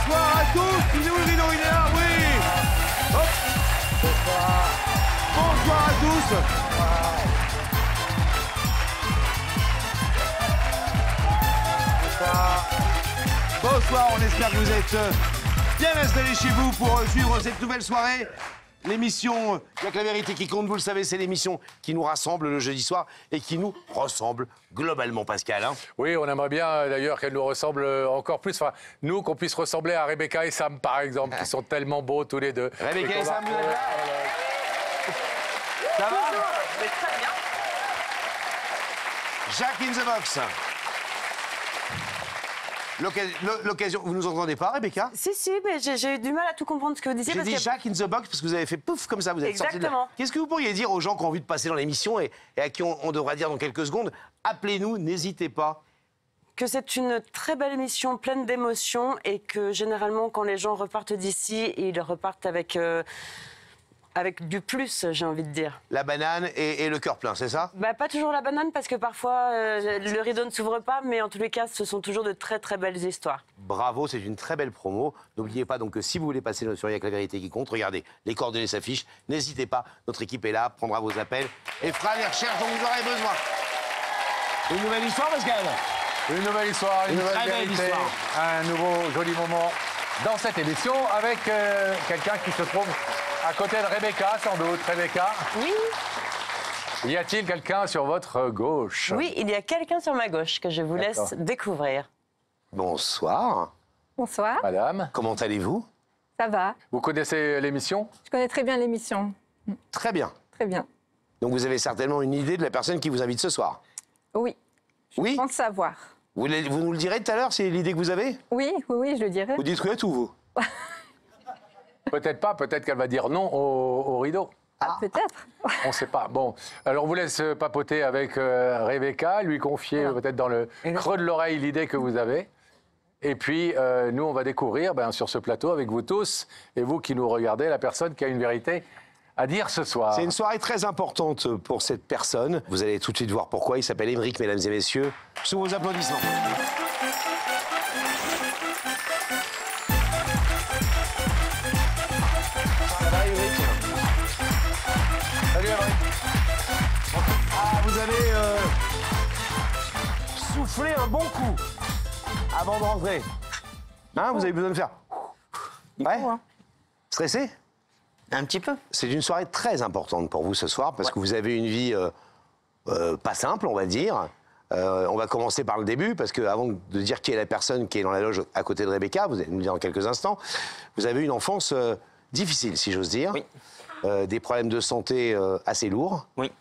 Bonsoir à tous. Il est où le rideau? Il est là, oui. Hop. Bonsoir. Bonsoir à tous. Bonsoir. Bonsoir, on espère que vous êtes bien installés chez vous pour suivre cette nouvelle soirée. L'émission Il y a que la vérité qui compte, vous le savez, c'est l'émission qui nous rassemble le jeudi soir et qui nous ressemble globalement, Pascal. Hein. Oui, on aimerait bien d'ailleurs qu'elle nous ressemble encore plus. Enfin, nous, qu'on puisse ressembler à Rebecca et Sam, par exemple, qui sont tellement beaux tous les deux. Rebecca et Sam, vous êtes là? Ça va? Mais très bien. Jack in the box. L'occasion, vous nous entendez pas, Rebecca? Si, mais j'ai eu du mal à tout comprendre ce que vous disiez. J'ai dit parce que... Jack in the box parce que vous avez fait pouf comme ça, vous êtes sorti de là. Exactement. Qu'est-ce que vous pourriez dire aux gens qui ont envie de passer dans l'émission et à qui on devra dire dans quelques secondes, appelez-nous, n'hésitez pas. Que c'est une très belle émission, pleine d'émotions, et que généralement, quand les gens repartent d'ici, ils repartent avec du plus, j'ai envie de dire. La banane et le cœur plein, c'est ça? Bah, pas toujours la banane, parce que parfois, le rideau ne s'ouvre pas, mais en tous les cas, ce sont toujours de très très belles histoires. Bravo, c'est une très belle promo. N'oubliez pas donc que si vous voulez passer sur Il y a que la vérité qui compte, regardez, les coordonnées s'affichent. N'hésitez pas, notre équipe est là, prendra vos appels et fera les recherches dont vous aurez besoin. Une nouvelle histoire, Pascal? Une nouvelle histoire, une nouvelle très belle vérité, histoire. un nouveau joli moment dans cette émission avec quelqu'un qui se trouve à côté de Rebecca, sans doute. Rebecca, Oui, y a-t-il quelqu'un sur votre gauche? oui, il y a quelqu'un sur ma gauche que je vous laisse découvrir. Bonsoir. Bonsoir, Madame, Comment allez-vous? ça va? vous connaissez l'émission? Je connais très bien l'émission. Très bien. Très bien. Donc vous avez certainement une idée de la personne qui vous invite ce soir. Oui, Oui? je pense savoir. Vous nous le direz tout à l'heure, c'est l'idée que vous avez? Oui, je le dirai. Vous dites oui à tout, vous? Peut-être pas, peut-être qu'elle va dire non au rideau. Ah, peut-être. On ne sait pas. Bon, alors on vous laisse papoter avec Rebecca, lui confier peut-être dans le creux de l'oreille l'idée que vous avez. Et puis, nous, on va découvrir sur ce plateau avec vous tous, et vous qui nous regardez, la personne qui a une vérité à dire ce soir. C'est une soirée très importante pour cette personne. Vous allez tout de suite voir pourquoi. Il s'appelle Émeric, mesdames et messieurs. Sous vos applaudissements. Ça va, Émeric? Salut, Émeric. Ah, vous avez soufflé un bon coup avant de rentrer. Hein, vous avez besoin de faire... Ouais? Stressé? Un petit peu. C'est une soirée très importante pour vous ce soir parce que vous avez une vie pas simple, on va dire. On va commencer par le début parce qu'avant de dire qui est la personne qui est dans la loge à côté de Rebecca, vous allez nous le dire dans quelques instants, vous avez une enfance difficile, si j'ose dire. Oui. Des problèmes de santé assez lourds. Oui.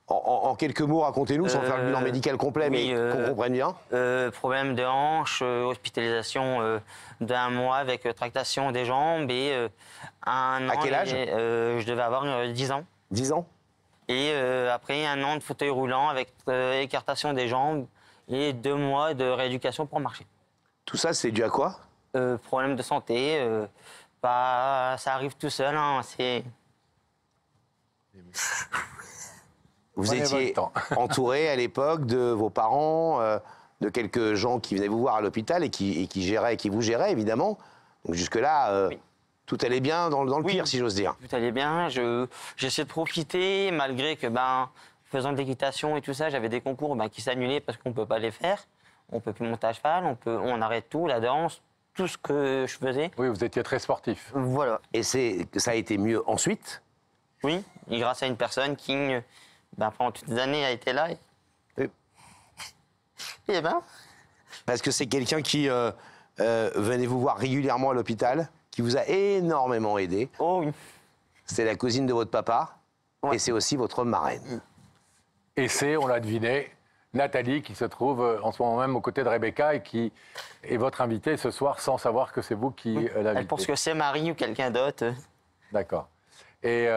En quelques mots, racontez-nous, sans faire le bilan médical complet, oui, mais qu'on comprenne bien. Problème de hanche, hospitalisation d'un mois avec tractation des jambes et un an. À quel âge? Je devais avoir 10 ans. 10 ans? Et après un an de fauteuil roulant avec écartation des jambes et 2 mois de rééducation pour marcher. Tout ça, c'est dû à quoi? Problème de santé, ça arrive tout seul, hein, c'est... Vous Prenez étiez votre temps. entouré à l'époque de vos parents, de quelques gens qui venaient vous voir à l'hôpital et qui géraient, et qui vous géraient, évidemment. Donc jusque-là, Oui. tout allait bien dans le Oui. pire, si j'ose dire. Tout allait bien, j'essayais de profiter, malgré que, faisant de l'équitation et tout ça, j'avais des concours qui s'annulaient parce qu'on ne peut pas les faire. On peut plus monter à cheval, on arrête tout, la danse, tout ce que je faisais. Oui, vous étiez très sportif. Voilà. Et ça a été mieux ensuite. Oui, et grâce à une personne qui, pendant toutes les années, a été là. Oui. Et Parce que c'est quelqu'un qui venait vous voir régulièrement à l'hôpital, qui vous a énormément aidé. oh oui. C'est la cousine de votre papa, Ouais. et c'est aussi votre marraine. Et c'est, on l'a deviné, Nathalie qui se trouve en ce moment même aux côtés de Rebecca et qui est votre invitée ce soir sans savoir que c'est vous qui l'invitez. Elle pense que c'est Marie ou quelqu'un d'autre. D'accord. Et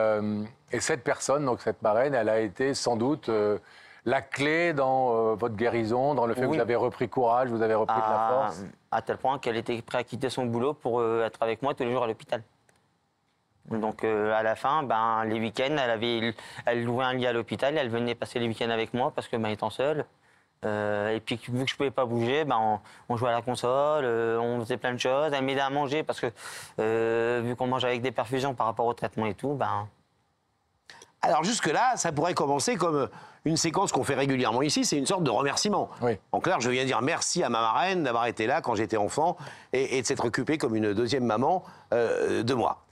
cette personne, donc cette marraine, elle a été sans doute la clé dans votre guérison, dans le fait que Oui. vous avez repris courage, vous avez repris de la force. À tel point qu'elle était prête à quitter son boulot pour être avec moi tous les jours à l'hôpital. Donc à la fin, les week-ends, elle louait un lit à l'hôpital, elle venait passer les week-ends avec moi parce que étant seule. Et puis vu que je pouvais pas bouger, ben, on jouait à la console, on faisait plein de choses. Elle m'aidait à manger parce que vu qu'on mange avec des perfusions par rapport au traitement et tout, ben... Alors jusque-là, ça pourrait commencer comme une séquence qu'on fait régulièrement ici, c'est une sorte de remerciement. Oui. En clair, je viens dire merci à ma marraine d'avoir été là quand j'étais enfant et de s'être occupée comme une deuxième maman de moi.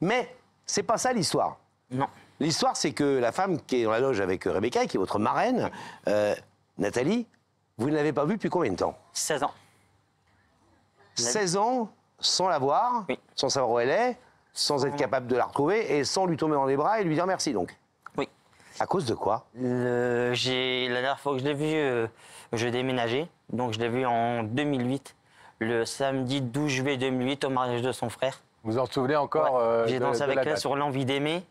Mais c'est pas ça l'histoire. Non. L'histoire, c'est que la femme qui est dans la loge avec Rebecca, qui est votre marraine, Nathalie, vous ne l'avez pas vue depuis combien de temps? 16 ans. 16 ans sans la voir, Oui. sans savoir où elle est, sans être capable de la retrouver et sans lui tomber dans les bras et lui dire merci donc. Oui. À cause de quoi? La dernière fois que je l'ai vu, je déménageais. Donc je l'ai vu en 2008, le samedi 12 juillet 2008, au mariage de son frère. Vous vous en souvenez encore Ouais. J'ai de- dansé de avec la elle date. sur l'envie d'aimer.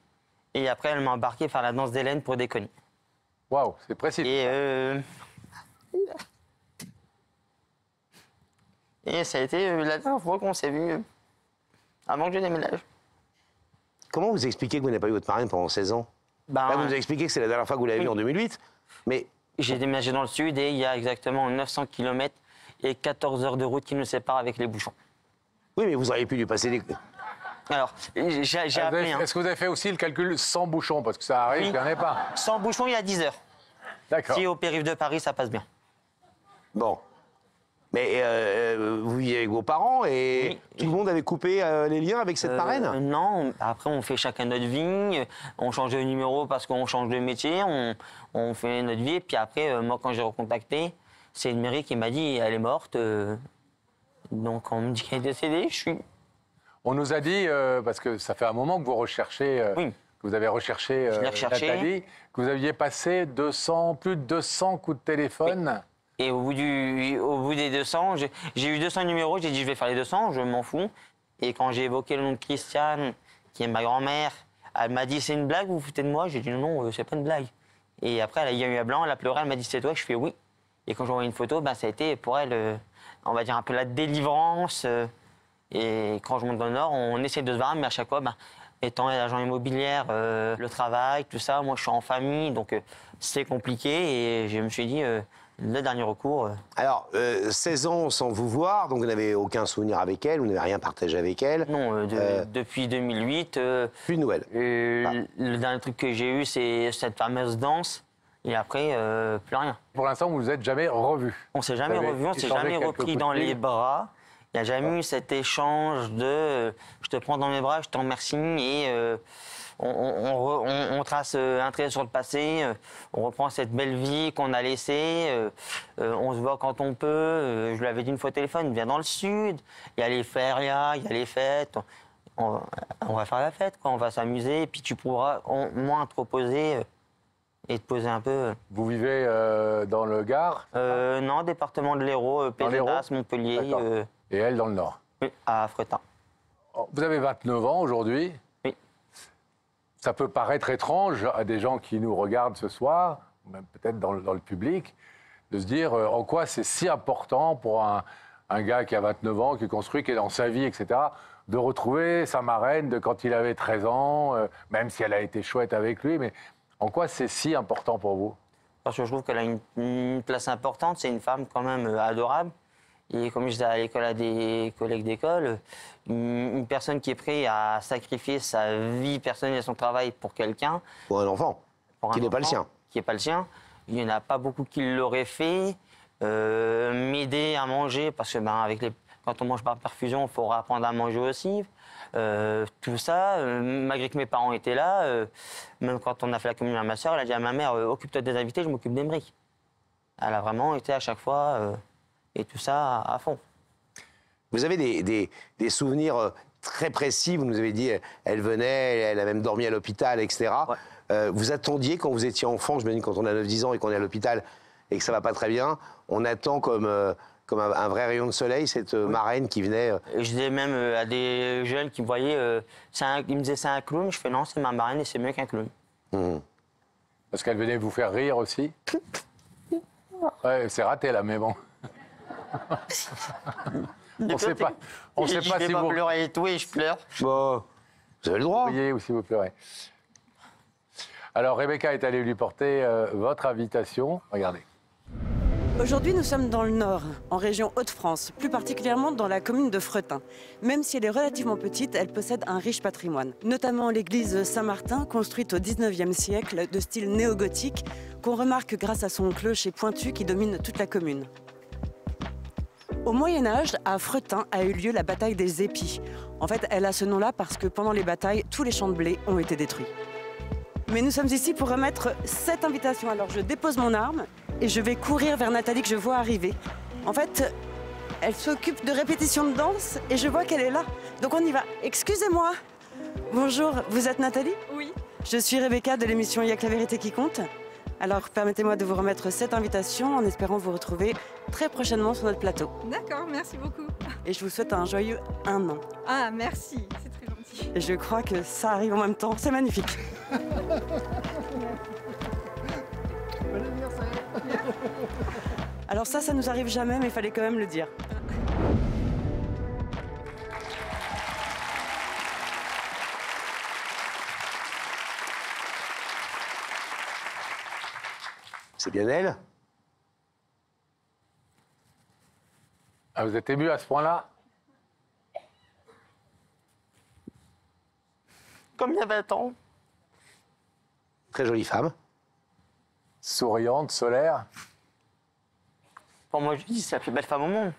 Et après, elle m'a embarqué faire la danse d'Hélène pour déconner. Waouh, c'est précis. Et ça a été la dernière fois qu'on s'est vu avant que je déménage. Comment vous expliquez que vous n'avez pas eu votre marraine pendant 16 ans? Ben, Là, vous nous avez expliqué que c'est la dernière fois que vous l'avez oui. vue en 2008, mais j'ai déménagé dans le sud et il y a exactement 900 km et 14 heures de route qui nous séparent avec les bouchons. oui, mais vous auriez pu lui passer des... Alors, j'ai appelé. Hein. Est-ce que vous avez fait aussi le calcul sans bouchon? Parce que ça arrive Oui. qu'il n'y en ait pas. Sans bouchon, il y a 10 heures. D'accord. Si au périph' de Paris, ça passe bien. Bon. Mais vous viviez avec vos parents et Oui. tout le monde avait coupé les liens avec cette marraine? Non, après on fait chacun notre vie, on change de numéro parce qu'on change de métier, on fait notre vie. Et puis après, moi quand j'ai recontacté, c'est une mairie qui m'a dit elle est morte. Donc on me dit qu'elle est décédée, je suis... On nous a dit, parce que ça fait un moment que vous recherchez, Oui. que vous avez recherché Je l'ai recherché. Nathalie, que vous aviez passé plus de 200 coups de téléphone. Et au bout des 200, j'ai eu 200 numéros, j'ai dit je vais faire les 200, je m'en fous. Et quand j'ai évoqué le nom de Christiane, qui est ma grand-mère, elle m'a dit c'est une blague, vous vous foutez de moi? J'ai dit non, c'est pas une blague. Et après, elle a eu un blanc, elle a pleuré, elle m'a dit c'est toi, je fais oui. Et quand j'ai envoyé une photo, ben, ça a été pour elle, on va dire un peu la délivrance. Et quand je monte dans le Nord, on essaie de se voir, mais à chaque fois, ben, étant agent immobilier, le travail, tout ça, moi je suis en famille, donc c'est compliqué. Et je me suis dit, le dernier recours. Alors, 16 ans sans vous voir, donc vous n'avez aucun souvenir avec elle, vous n'avez rien partagé avec elle. Non, depuis 2008. Plus de nouvelles. Le dernier truc que j'ai eu, c'est cette fameuse danse. Et après, plus rien. Pour l'instant, vous ne vous êtes jamais revus. On s'est jamais Vous avez revus, on s'est échangé jamais quelques repris coups de dans les fil. bras. Il n'y a jamais eu cet échange de je te prends dans mes bras, je t'en remercie et on trace un trait sur le passé, on reprend cette belle vie qu'on a laissée, on se voit quand on peut. Je lui avais dit une fois au téléphone, viens dans le sud, il y a les férias, il y a les fêtes. On va faire la fête, quoi. On va s'amuser, et puis tu pourras au moins te reposer et te poser un peu. Vous vivez dans le Gard Non, département de l'Hérault, Dans l'Hérault Pézenas, Montpellier, D'accord. Et elle dans le Nord. oui, à Fretin. Vous avez 29 ans aujourd'hui. Oui. Ça peut paraître étrange à des gens qui nous regardent ce soir, ou même peut-être dans le public, de se dire en quoi c'est si important pour un gars qui a 29 ans, qui est construit, qui est dans sa vie, etc., de retrouver sa marraine de quand il avait 13 ans, même si elle a été chouette avec lui, mais en quoi c'est si important pour vous? Parce que je trouve qu'elle a une place importante, c'est une femme quand même adorable. Et comme je disais à l'école à des collègues d'école, une personne qui est prête à sacrifier sa vie personnelle et son travail pour quelqu'un. Pour un enfant, pour un qui n'est pas le enfant, sien. Qui n'est pas le sien. Il n'y en a pas beaucoup qui l'auraient fait. M'aider à manger, parce que quand on mange par perfusion, il faut apprendre à manger aussi. Tout ça, malgré que mes parents étaient là, même quand on a fait la communion à ma soeur, elle a dit à ma mère, occupe-toi des invités, je m'occupe des briques. Elle a vraiment été à chaque fois, et tout ça à fond. Vous avez des souvenirs très précis, vous nous avez dit, elle venait, elle a même dormi à l'hôpital, etc. Ouais. Vous attendiez quand vous étiez enfant, je me dis quand on a 9-10 ans et qu'on est à l'hôpital et que ça va pas très bien, on attend comme un vrai rayon de soleil cette marraine qui venait... Et je disais même à des jeunes qui me voyaient, ils me disaient c'est un clown, je fais non, c'est ma marraine et c'est mieux qu'un clown. Parce qu'elle venait vous faire rire aussi. Ouais, c'est raté là, mais bon. On sait pas Je vais si pas vous pleurer et tout, et je pleure. Bon, vous avez le droit. riez ou si vous pleurez. Alors, Rebecca est allée lui porter votre invitation. Regardez. Aujourd'hui, nous sommes dans le Nord, en région Hauts-de-France, plus particulièrement dans la commune de Fretin. Même si elle est relativement petite, elle possède un riche patrimoine, notamment l'église Saint-Martin, construite au 19e siècle, de style néo-gothique, qu'on remarque grâce à son clocher pointu qui domine toute la commune. Au Moyen-Âge, à Fretin a eu lieu la bataille des Épis. En fait, elle a ce nom-là parce que pendant les batailles, tous les champs de blé ont été détruits. Mais nous sommes ici pour remettre cette invitation. Alors je dépose mon arme et je vais courir vers Nathalie que je vois arriver. En fait, elle s'occupe de répétitions de danse et je vois qu'elle est là. Donc on y va. Excusez-moi. Bonjour, vous êtes Nathalie? Oui. Je suis Rebecca de l'émission Il y a que la vérité qui compte. Alors permettez-moi de vous remettre cette invitation en espérant vous retrouver très prochainement sur notre plateau. D'accord, merci beaucoup. Et je vous souhaite un joyeux 1 an. Ah, merci, c'est très gentil. Et je crois que ça arrive en même temps. C'est magnifique. Alors ça nous arrive jamais, mais il fallait quand même le dire. C'est bien elle? Ah, vous êtes ému à ce point-là? Comme il y a 20 ans. Très jolie femme. Souriante, solaire. Pour moi, je dis, c'est la plus belle femme au monde.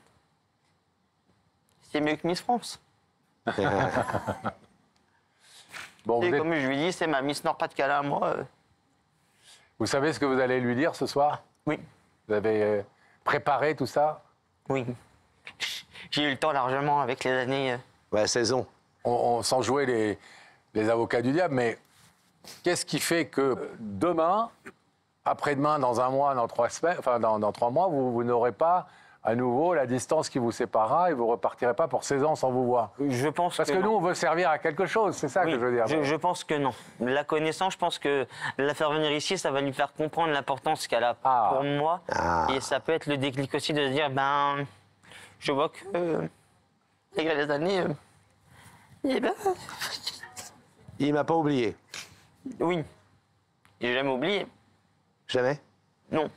C'est mieux que Miss France. Bon, Et vous, comme je lui dis, c'est ma Miss Nord-Pas-de-Calais à moi. vous savez ce que vous allez lui dire ce soir? Oui, Vous avez préparé tout ça? oui. J'ai eu le temps largement avec les années. Ouais, 16 ans. Sans jouer les avocats du diable, mais qu'est-ce qui fait que demain, après-demain, dans un mois, dans 3 semaines, enfin dans 3 mois, vous n'aurez pas à nouveau la distance qui vous séparera et vous repartirez pas pour 16 ans sans vous voir? Je pense Parce que non. nous, on veut servir à quelque chose, c'est ça Oui, que je veux dire. je pense que non. La connaissance, je pense que la faire venir ici, ça va lui faire comprendre l'importance qu'elle a pour moi. Ah. Et ça peut être le déclic aussi de se dire, ben, je vois que, il y a les années, eh ben, Il m'a pas oublié. oui. J'ai jamais oublié. Jamais? Non.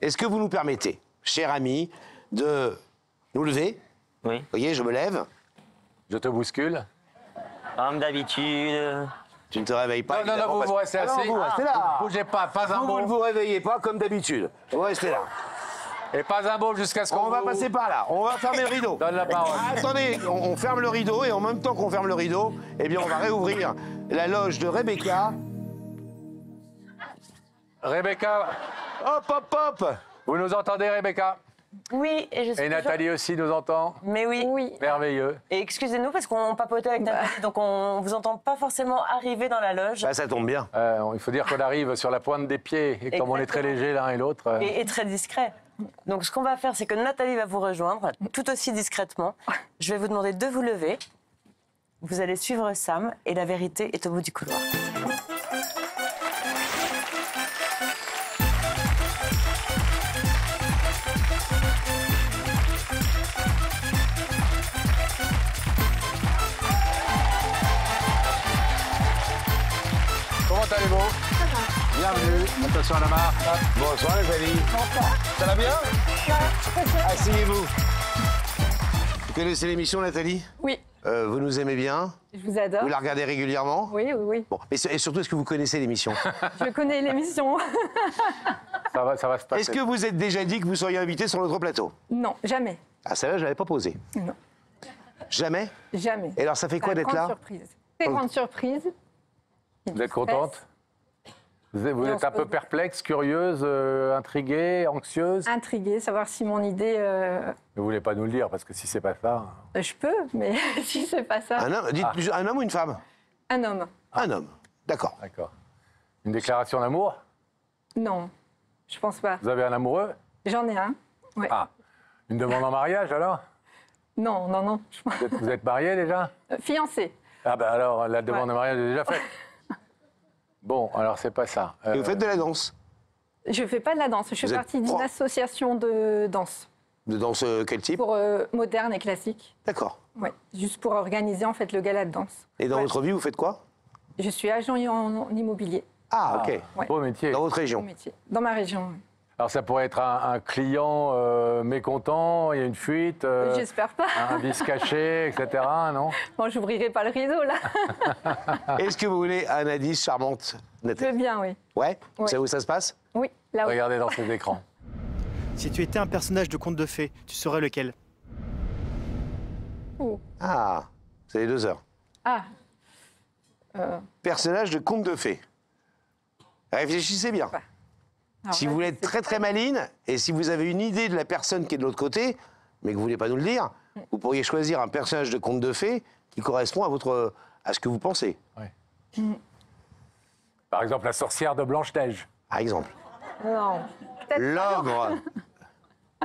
Est-ce que vous nous permettez, cher ami, de nous lever? Oui. Vous voyez, je me lève. Je te bouscule. Comme d'habitude. Tu ne te réveilles pas. Non, non, non, évidemment, vous parce- vous restez Ah non, assis. vous restez là. Bougez pas un Vous ne mot. vous réveillez pas comme d'habitude. Vous restez là. Et pas un mot jusqu'à ce qu'on On va vous passer par là. On va fermer le rideau. donne la parole. Ah, attendez, on ferme le rideau et en même temps qu'on ferme le rideau, eh bien, on va réouvrir la loge de Rebecca. Rebecca, Hop, hop, hop. vous nous entendez, Rebecca? Oui, et je suis Et Nathalie aussi nous entend? Mais oui. Oui. Merveilleux. Et excusez-nous parce qu'on papotait avec Nathalie, donc on vous entend pas forcément arriver dans la loge. Bah, ça tombe bien. Il faut dire qu'on arrive sur la pointe des pieds. Et comme on est très Exactement. léger l'un et l'autre. Et très discret. Donc ce qu'on va faire, c'est que Nathalie va vous rejoindre, tout aussi discrètement. Je vais vous demander de vous lever. Vous allez suivre Sam et la vérité est au bout du couloir. Comment allez-vous? Bienvenue. Attention à la marque. Bonsoir, les amis. Ça va bien? Asseyez-vous. Vous connaissez l'émission, Nathalie? Oui, Vous nous aimez bien? je vous adore. Vous la regardez régulièrement? Oui, oui, oui. Bon, et surtout, est-ce que vous connaissez l'émission? Je connais l'émission. Ça va se passer. Est-ce que vous êtes déjà dit que vous seriez invité sur notre plateau? Non, jamais. Ah, celle-là, je l'avais pas posée. Non, Jamais? jamais. Et alors, ça fait quoi C'est une d'être grande là? surprise. Très grande surprise. Vous êtes contente? Vous Oui, on êtes se un peu pose- perplexe, curieuse, intriguée, anxieuse? Intriguée, savoir si mon idée. Vous voulez pas nous le dire, parce que si c'est pas ça... Je peux, mais si c'est pas ça. Un homme, dites, un homme ou une femme? Un homme. Un homme. D'accord. D'accord. Une déclaration d'amour? Non, je pense pas. Vous avez un amoureux? J'en ai un. Ouais. Ah. Une demande en mariage, alors? Non, non, non. Vous êtes marié déjà? Fiancé. Ah ben alors, la demande Ouais. en mariage est déjà faite. Bon, alors c'est pas ça. Et vous faites de la danse? Je fais pas de la danse. Je fais Vous êtes partie d'une prof. association de danse De danse quel type? pour moderne et classique. D'accord. Ouais, juste pour organiser en fait le gala de danse. Et dans Ouais. votre vie, vous faites quoi? Je suis agent en immobilier Ah, ok. Ouais. Beau métier. Dans votre au région. métier, dans ma région. Alors ça pourrait être un client mécontent, il y a une fuite, J'espère pas. un vice caché, etc. Non? Bon, j'ouvrirai pas le rideau, là. Est-ce que vous voulez un indice charmante, Je Nathalie? veux bien, oui. Ouais. Vous Oui. savez où ça se passe? Oui, là-haut. Regardez dans cet écran. Si tu étais un personnage de conte de fées, tu serais lequel? Ouh. Ah, c'est les 2 heures. Ah, Personnage de conte de fées. Réfléchissez bien. alors Si là, vous voulez je être sais très très maline, et si vous avez une idée de la personne qui est de l'autre côté, mais que vous voulez pas nous le dire, vous pourriez choisir un personnage de conte de fées qui correspond à ce que vous pensez, Par exemple, la sorcière de Blanche-Neige. par exemple. Non. Peut-être pas, non. L'ogre.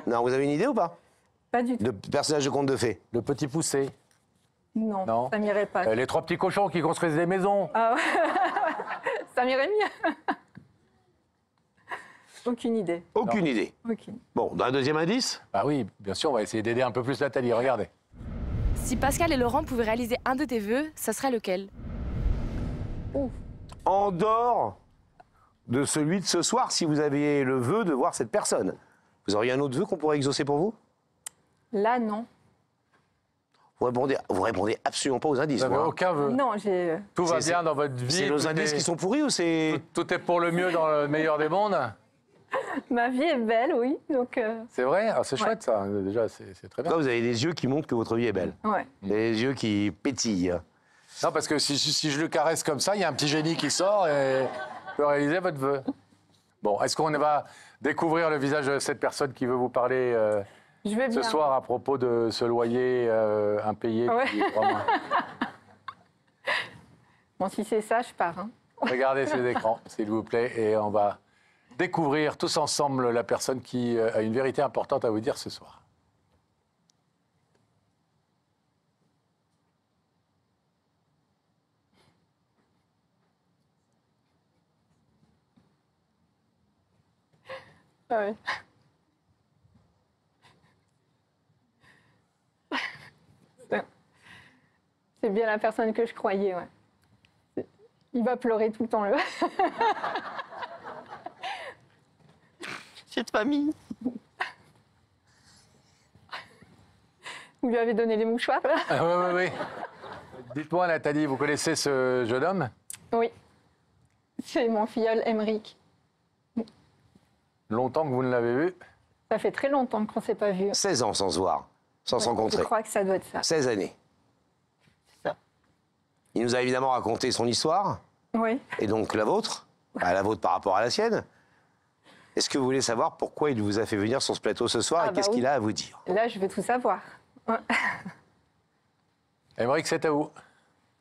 Non, vous avez une idée ou pas? Pas du tout. De personnage de conte de fées. Le petit poussé. Non, Non. ça m'irait pas. Les 3 petits cochons qui construisent des maisons. Ça m'irait mieux. Aucune idée. Aucune idée. Aucune. Bon, dans un deuxième indice, Bah oui, bien sûr, on va essayer d'aider un peu plus Nathalie. Regardez. Si Pascal et Laurent pouvaient réaliser un de tes vœux, ça serait lequel? en dehors de celui de ce soir, si vous aviez le vœu de voir cette personne, vous auriez un autre vœu qu'on pourrait exaucer pour vous? Là, non. Vous répondez absolument pas aux indices. Vous n'avez moi, hein. aucun vœu. Non, j'ai. Tout va C'est- bien dans votre vie. C'est nos tout indices est- qui sont pourris ou c'est... Tout est pour le mieux dans le meilleur des mondes. Ma vie est belle, oui. Donc, C'est vrai? Ah, c'est chouette ça. Déjà, c'est très bien. Là, vous avez des yeux qui montrent que votre vie est belle. ouais. Des yeux qui pétillent. Non, parce que si je le caresse comme ça, il y a un petit génie qui sort et peut réaliser votre vœu. Bon, est-ce qu'on va découvrir le visage de cette personne qui veut vous parler Je vais ce bien. soir à propos de ce loyer impayé Ouais. depuis 3 mois? Bon, si c'est ça, je pars. Hein. Regardez ces écrans, s'il vous plaît, et on va découvrir tous ensemble la personne qui a une vérité importante à vous dire ce soir. Ah ouais. C'est bien la personne que je croyais, ouais. Il va pleurer tout le temps, là. Cette famille. Vous lui avez donné les mouchoirs, là? Oui, oui, oui. Dites-moi, Nathalie, vous connaissez ce jeune homme? Oui. C'est mon filleul, Emeric. Longtemps que vous ne l'avez vu? Ça fait très longtemps qu'on ne s'est pas vu. 16 ans sans se voir, sans se Je rencontrer. crois que ça doit être ça. 16 années. C'est ça. Il nous a évidemment raconté son histoire, Oui. et donc la vôtre, la vôtre par rapport à la sienne. Est-ce que vous voulez savoir pourquoi il vous a fait venir sur ce plateau ce soir Ah et bah qu'est-ce oui. qu'il a à vous dire? Là, je veux tout savoir. Ouais. Aymeric, c'est à vous.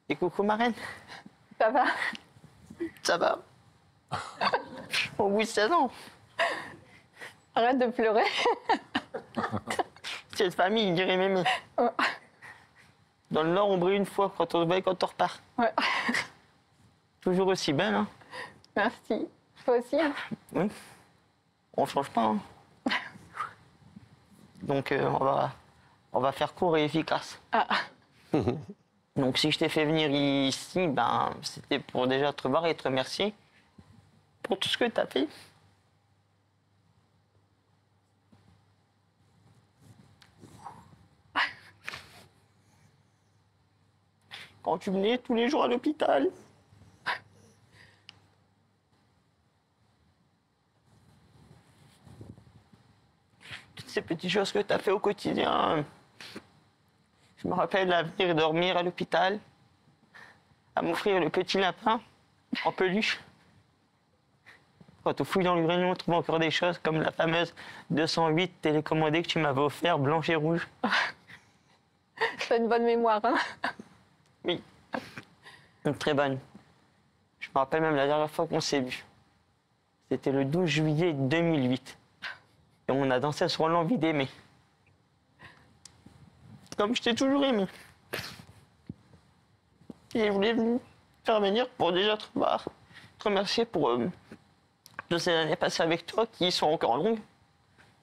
Et coucou marraine, Ça va? ça va? Au bout de 16 ans, Arrête de pleurer. cette famille, il dirait mémé. Ouais. Dans le Nord, on brille une fois quand on se bat et quand on repart. Ouais. Toujours aussi belle, hein? Merci. Toi aussi, hein? Oui. On change pas, hein? Donc, on va faire court et efficace. Ah. Donc, si je t'ai fait venir ici, ben, c'était pour déjà te revoir et te remercier pour tout ce que tu as fait. Quand tu venais tous les jours à l'hôpital. Toutes ces petites choses que tu as fait au quotidien. Je me rappelle à venir dormir à l'hôpital, à m'offrir le petit lapin en peluche. Quand on fouille dans le grenier, on trouve encore des choses comme la fameuse 208 télécommandée que tu m'avais offert, blanche et rouge. T'as une bonne mémoire, hein? Oui, une très bonne. Je me rappelle même la dernière fois qu'on s'est vu. C'était le 12 juillet 2008. Et on a dansé sur l'envie d'aimer. Comme je t'ai toujours aimé. Et je voulais te faire venir pour déjà te revoir, te remercier pour toutes ces années passées avec toi qui sont encore longues.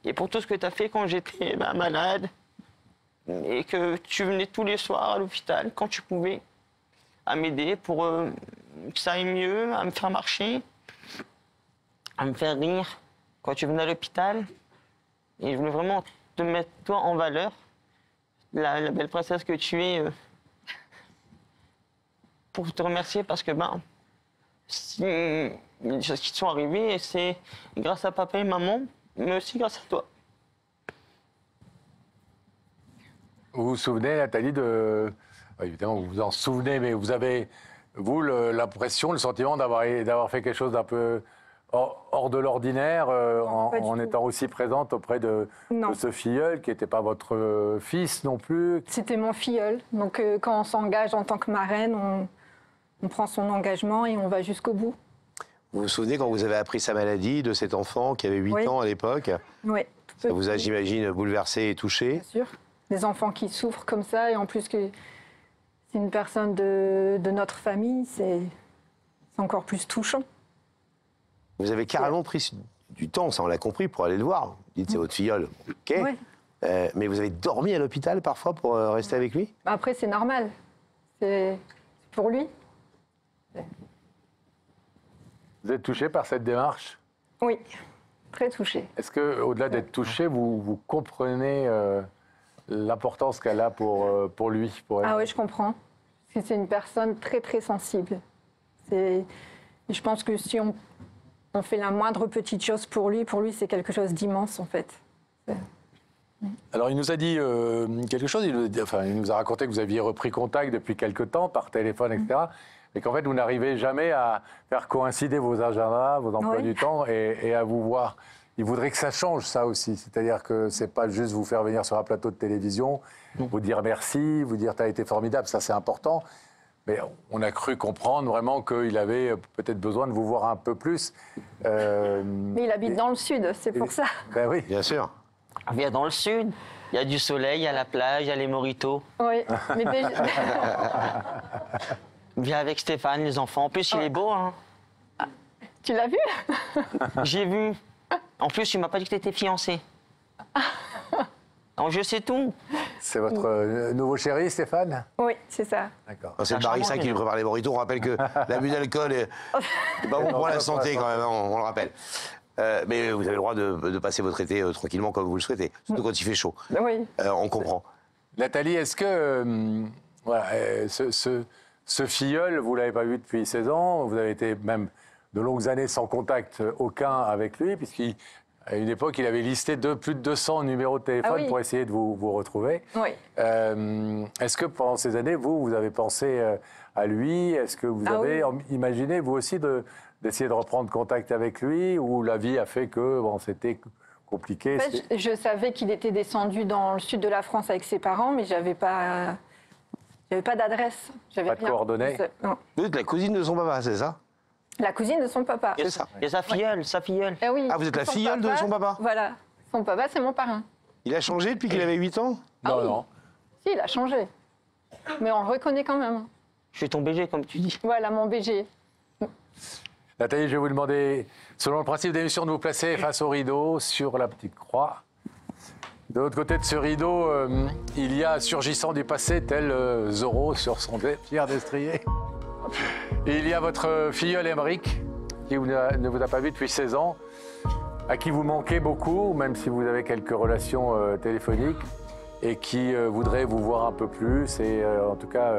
Et pour tout ce que tu as fait quand j'étais malade. Et que tu venais tous les soirs à l'hôpital quand tu pouvais à m'aider pour que ça aille mieux, à me faire marcher, à me faire rire quand tu venais à l'hôpital, et je voulais vraiment te mettre toi en valeur, la belle princesse que tu es, pour te remercier parce que les choses qui te sont arrivées, c'est grâce à papa et maman, mais aussi grâce à toi. Vous vous souvenez, Nathalie, de... Évidemment, vous vous en souvenez, mais vous avez, vous, l'impression, le sentiment d'avoir fait quelque chose d'un peu hors de l'ordinaire, en étant aussi présente auprès de ce filleul qui n'était pas votre fils non plus? C'était mon filleul. Donc quand on s'engage en tant que marraine, on prend son engagement et on va jusqu'au bout. Vous vous souvenez quand vous avez appris sa maladie de cet enfant qui avait 8 ans à l'époque? Oui. Ça vous a, j'imagine, bouleversé et touché? Bien sûr. Des enfants qui souffrent comme ça, et en plus que c'est une personne de notre famille, c'est encore plus touchant. Vous avez carrément pris du temps, ça on l'a compris, pour aller le voir. Vous dites c'est votre filleul, ok. Ouais. Mais vous avez dormi à l'hôpital parfois pour rester avec lui? Après, c'est normal. C'est pour lui. Vous êtes touché par cette démarche? Oui, très touché. Est-ce que, au-delà d'être touché, vous comprenez l'importance qu'elle a pour lui, pour elle? Ah oui, je comprends. Parce que c'est une personne très, très sensible. Je pense que si on fait la moindre petite chose pour lui, c'est quelque chose d'immense, en fait. Alors, il nous a dit quelque chose. Il nous a raconté que vous aviez repris contact depuis quelque temps, par téléphone, etc. Mais qu'en fait, vous n'arrivez jamais à faire coïncider vos agendas, vos emplois du temps et à vous voir. Il voudrait que ça change, ça aussi. C'est-à-dire que c'est pas juste vous faire venir sur un plateau de télévision, vous dire merci, vous dire t'as été formidable, ça c'est important. Mais on a cru comprendre vraiment qu'il avait peut-être besoin de vous voir un peu plus. Mais il habite dans le sud, c'est pour ça. Ben oui. Bien sûr. Viens dans le sud, il y a du soleil, il y a la plage, il y a les mojitos. Oui, mais déjà... Viens avec Stéphane, les enfants. En plus, il est beau, hein. Tu l'as vu? J'ai vu. En plus, tu m'as pas dit que tu étais fiancée. Donc, je sais tout. C'est votre nouveau chéri, Stéphane? Oui, c'est ça. D'accord. C'est Barissa qui lui prépare les burritos. On rappelle que l'abus d'alcool est pas bon pour la santé quand même, hein, on le rappelle. Mais vous avez le droit de passer votre été tranquillement comme vous le souhaitez, surtout quand il fait chaud. Oui. On comprend. Nathalie, est-ce que ce filleul, vous ne l'avez pas vu depuis 16 ans, vous avez été même de longues années sans contact aucun avec lui, puisqu'à une époque, il avait listé plus de 200 numéros de téléphone pour essayer de vous retrouver. Oui. Est-ce que pendant ces années, vous avez pensé à lui? Est-ce que vous avez imaginé, vous aussi, d'essayer de reprendre contact avec lui, ou la vie a fait que c'était compliqué? En fait, je savais qu'il était descendu dans le sud de la France avec ses parents, mais j'avais pas d'adresse. Pas de coordonnées? Non. Vous êtes la cousine de son papa, c'est ça? La cousine de son papa. C'est ça. Et sa filleule, sa filleule. Eh oui, Ah, vous êtes la filleule de son papa? Voilà. Son papa, c'est mon parrain. Il a changé depuis qu'il avait 8 ans? Non, non. Si, il a changé. Mais on le reconnaît quand même. Je suis ton BG, comme tu dis. Voilà, mon BG. Nathalie, je vais vous demander, selon le principe d'émission, de vous placer face au rideau, sur la petite croix. De l'autre côté de ce rideau, il y a, surgissant du passé, tel Zorro sur son pierre destrier. Et il y a votre filleul Émeric, qui ne vous a pas vu depuis 16 ans, à qui vous manquez beaucoup, même si vous avez quelques relations téléphoniques, et qui voudrait vous voir un peu plus. Et en tout cas,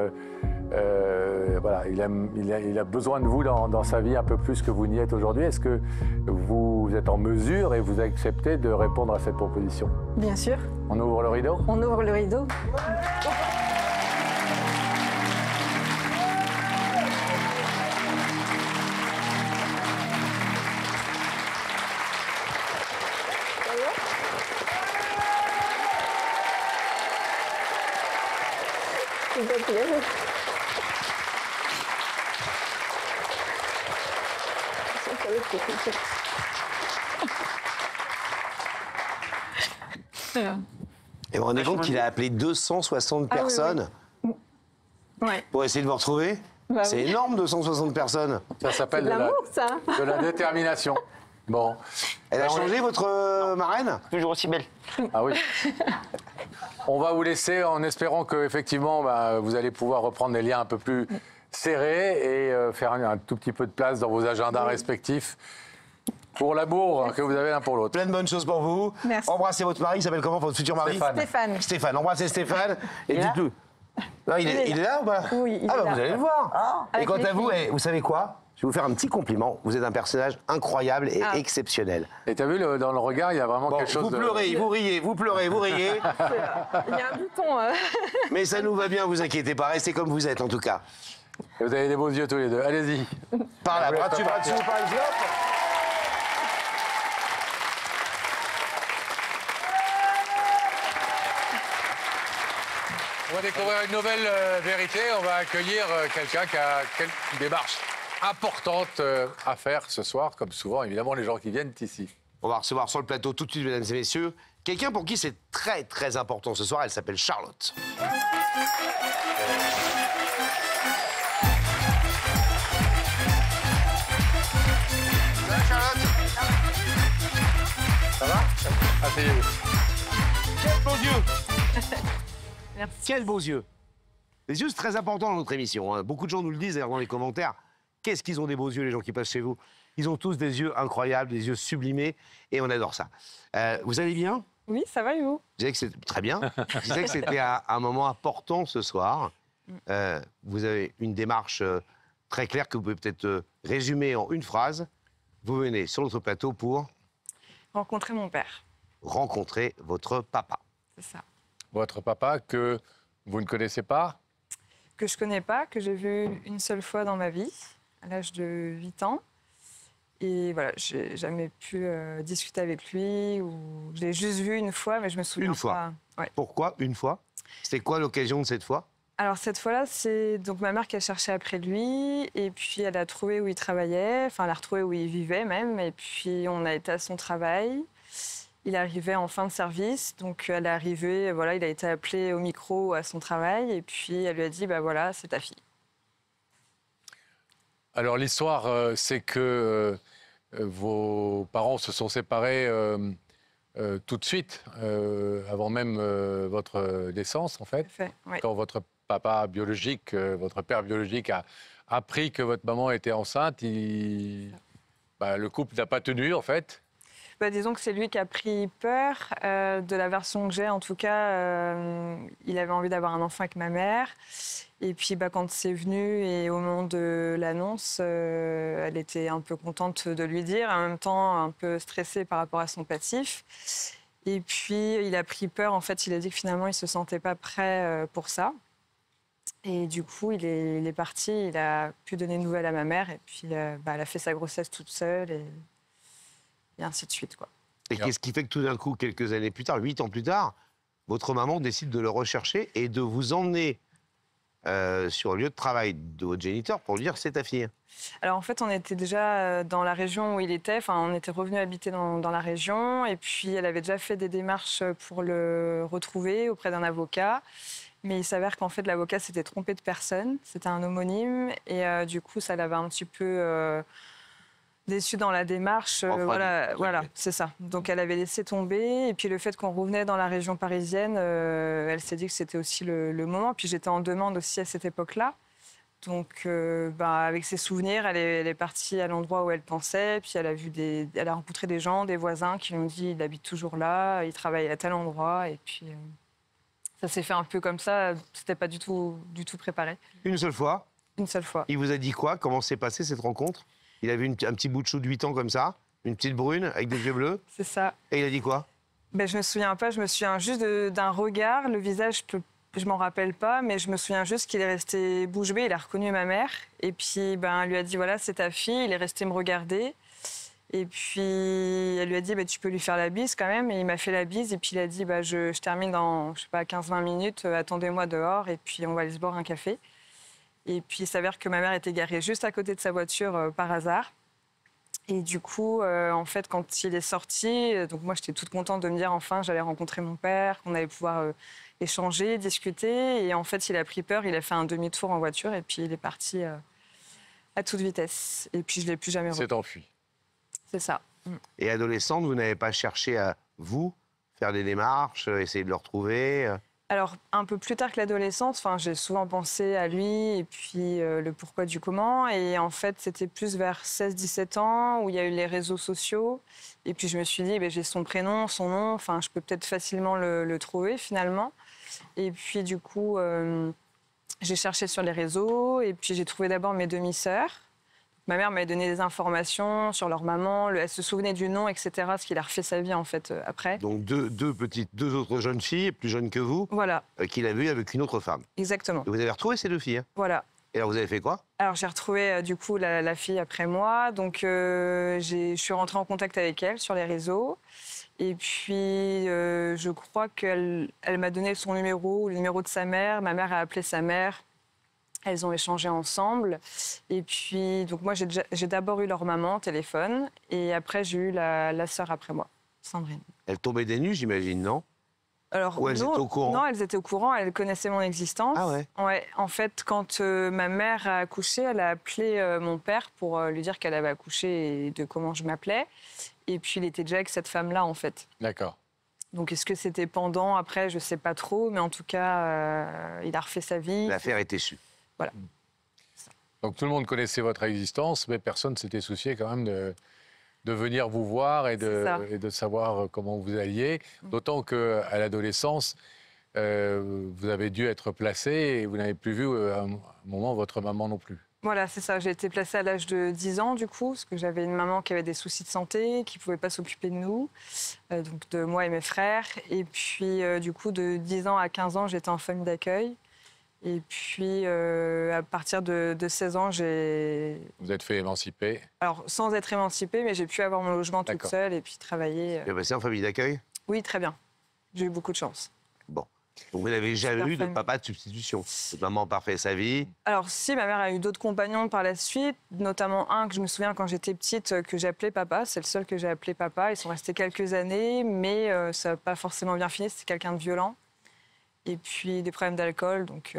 voilà, il a besoin de vous dans sa vie un peu plus que vous n'y êtes aujourd'hui. Est-ce que vous êtes en mesure et vous acceptez de répondre à cette proposition? Bien sûr. On ouvre le rideau? On ouvre le rideau. Et vous vous rendez compte qu'il a appelé 260 personnes pour essayer de vous retrouver? Bah C'est oui. énorme, 260 personnes. Ça s'appelle de l'amour, ça. de la détermination. Bon. Elle a changé, votre marraine? Toujours aussi belle. Ah oui. On va vous laisser en espérant que effectivement, vous allez pouvoir reprendre des liens un peu plus serrés et faire un tout petit peu de place dans vos agendas respectifs pour l'amour que vous avez l'un pour l'autre. Plein de bonnes choses pour vous. Merci. Embrassez votre mari, il s'appelle comment votre futur mari? Stéphane. Stéphane, embrassez Stéphane et dites-le. Non, il est là ou pas? Oui, il est bah, là. vous allez le voir. Et Avec quant les à vous, filles. vous savez quoi? Je vais vous faire un petit compliment. Vous êtes un personnage incroyable et exceptionnel. Et t'as vu, dans le regard, il y a vraiment Bon, quelque chose vous pleurez, vous riez, vous pleurez, vous riez. Il y a un bouton. Mais ça nous va bien, vous inquiétez pas. Restez comme vous êtes en tout cas. Et vous avez des beaux yeux tous les deux. Allez-y. Par là, Vous bras voulez dessus, pas par exemple. On va découvrir une nouvelle vérité. On va accueillir quelqu'un qui a une démarche importante à faire ce soir, comme souvent, évidemment, les gens qui viennent ici. On va recevoir sur le plateau tout de suite, mesdames et messieurs, quelqu'un pour qui c'est très très important ce soir. Elle s'appelle Charlotte. Salut Charlotte. Ça va? Asseyez-vous. Quels beaux yeux. Merci. Quels beaux yeux. Les yeux, c'est très important dans notre émission. Hein. Beaucoup de gens nous le disent d'ailleurs dans les commentaires. Qu'est-ce qu'ils ont des beaux yeux, les gens qui passent chez vous? Ils ont tous des yeux incroyables, des yeux sublimés, et on adore ça. Vous allez bien? Oui, ça va et vous? Je disais que c'était très bien. Je disais que c'était un moment important ce soir. Vous avez une démarche très claire que vous pouvez peut-être résumer en une phrase. Vous venez sur notre plateau pour Rencontrer mon père, rencontrer votre papa. c'est ça. Votre papa que vous ne connaissez pas? Que je connais pas, que j'ai vu une seule fois dans ma vie, à l'âge de 8 ans. Et voilà, j'ai jamais pu discuter avec lui, ou je l'ai juste vu une fois, mais je me souviens Une fois. pas. Ouais. Pourquoi une fois? C'était quoi l'occasion de cette fois? Alors cette fois-là, c'est donc ma mère qui a cherché après lui, et puis elle a trouvé où il travaillait, enfin elle a retrouvé où il vivait même, et puis on a été à son travail. Il arrivait en fin de service, donc elle est arrivée, voilà, il a été appelé au micro à son travail, et puis elle lui a dit, bah voilà, c'est ta fille. Alors l'histoire, c'est que vos parents se sont séparés tout de suite, avant même votre naissance, en fait. Ouais. Quand votre papa biologique, votre père biologique a appris que votre maman était enceinte, le couple n'a pas tenu, en fait. Bah, disons que c'est lui qui a pris peur. De la version que j'ai, en tout cas, il avait envie d'avoir un enfant avec ma mère. Et puis, quand c'est venu et au moment de l'annonce, elle était un peu contente de lui dire, en même temps un peu stressée par rapport à son passif. Et puis, il a pris peur. En fait, il a dit que finalement, il ne se sentait pas prêt pour ça. Et du coup, il est parti. Il a pu donner de nouvelles à ma mère. Et puis, elle a fait sa grossesse toute seule. Et ainsi de suite, quoi. Et qu'est-ce qui fait que tout d'un coup, quelques années plus tard, 8 ans plus tard, votre maman décide de le rechercher et de vous emmener sur le lieu de travail de votre géniteur pour lui dire que c'est ta fille? Alors en fait, on était déjà dans la région où il était, enfin on était revenu habiter dans la région, et puis elle avait déjà fait des démarches pour le retrouver auprès d'un avocat. Mais il s'avère qu'en fait l'avocat s'était trompé de personne, c'était un homonyme, et du coup ça l'avait un petit peu déçue dans la démarche, voilà, c'est ça. Donc elle avait laissé tomber, et puis le fait qu'on revenait dans la région parisienne, elle s'est dit que c'était aussi le moment. Puis j'étais en demande aussi à cette époque-là. Donc avec ses souvenirs, elle est partie à l'endroit où elle pensait, puis elle a rencontré des gens, des voisins qui lui ont dit il habite toujours là, il travaille à tel endroit, et puis ça s'est fait un peu comme ça, c'était pas du tout préparé. Une seule fois? Une seule fois. Il vous a dit quoi? Comment s'est passée cette rencontre? Il avait un petit bout de chou de 8 ans comme ça, une petite brune avec des yeux bleus. C'est ça. Et il a dit quoi? Je me souviens pas, je me souviens juste d'un regard. Le visage, je m'en rappelle pas, mais je me souviens juste qu'il est resté bouche bée. Il a reconnu ma mère. Et puis, elle lui a dit, voilà, c'est ta fille. Il est resté me regarder. Et puis, elle lui a dit, tu peux lui faire la bise quand même. Et il m'a fait la bise. Et puis, il a dit, je termine dans, 15-20 minutes. Attendez-moi dehors. Et puis, on va aller se boire un café. Et puis, il s'avère que ma mère était garée juste à côté de sa voiture par hasard. Et du coup, en fait, quand il est sorti, donc moi, j'étais toute contente de me dire, enfin, j'allais rencontrer mon père, qu'on allait pouvoir échanger, discuter. Et en fait, il a pris peur, il a fait un demi-tour en voiture et puis il est parti à toute vitesse. Et puis, je ne l'ai plus jamais revu. C'est enfui. C'est ça. Et adolescente, vous n'avez pas cherché à, faire des démarches, essayer de le retrouver? Alors, un peu plus tard que l'adolescence, j'ai souvent pensé à lui et puis le pourquoi du comment. Et en fait, c'était plus vers 16-17 ans où il y a eu les réseaux sociaux. Et puis, je me suis dit, j'ai son prénom, son nom, je peux peut-être facilement le trouver finalement. Et puis, du coup, j'ai cherché sur les réseaux et puis j'ai trouvé d'abord mes demi-sœurs. Ma mère m'avait donné des informations sur leur maman, elle se souvenait du nom, etc., ce qui a refait sa vie, en fait, après. Donc deux autres jeunes filles, plus jeunes que vous, Voilà, qu'il a vues avec une autre femme. exactement. Et vous avez retrouvé ces deux filles, hein. Voilà. Et alors vous avez fait quoi? Alors, j'ai retrouvé, du coup, la fille après moi. Donc, je suis rentrée en contact avec elle sur les réseaux. Et puis, je crois qu'elle m'a donné son numéro, le numéro de sa mère. Ma mère a appelé sa mère. Elles ont échangé ensemble. Et puis, donc moi, j'ai d'abord eu leur maman au téléphone. Et après, j'ai eu la sœur après moi, Sandrine. Elle tombait des nues, j'imagine, non? Alors, Ou elles étaient au courant? Non, elles étaient au courant. Elles connaissaient mon existence. Ah ouais? Ouais. En fait, quand ma mère a accouché, elle a appelé mon père pour lui dire qu'elle avait accouché et de comment je m'appelais. Et puis, il était déjà avec cette femme-là, en fait. D'accord. Donc, est-ce que c'était pendant, après, je ne sais pas trop. Mais en tout cas, il a refait sa vie. L'affaire était su. Voilà. Donc tout le monde connaissait votre existence, mais personne ne s'était soucié quand même de venir vous voir et de savoir comment vous alliez. D'autant qu'à l'adolescence, vous avez dû être placé et vous n'avez plus vu à un moment votre maman non plus. Voilà, c'est ça. J'ai été placée à l'âge de 10 ans, du coup, parce que j'avais une maman qui avait des soucis de santé, qui ne pouvait pas s'occuper de nous, donc de moi et mes frères. Et puis, du coup, de 10 ans à 15 ans, j'étais en famille d'accueil. Et puis, à partir de 16 ans, Vous êtes fait émanciper? Alors, sans être émancipée, mais j'ai pu avoir mon logement toute seule et puis travailler. Vous avez passé en famille d'accueil? Oui, très bien. J'ai eu beaucoup de chance. Bon. Donc vous n'avez jamais Super eu de famille. papa de substitution? Votre maman a parfait sa vie? Alors, si, ma mère a eu d'autres compagnons par la suite, notamment un que je me souviens quand j'étais petite, que j'ai appelé papa. C'est le seul que j'ai appelé papa. Ils sont restés quelques années, mais ça n'a pas forcément bien fini. C'était quelqu'un de violent. Et puis, des problèmes d'alcool, donc...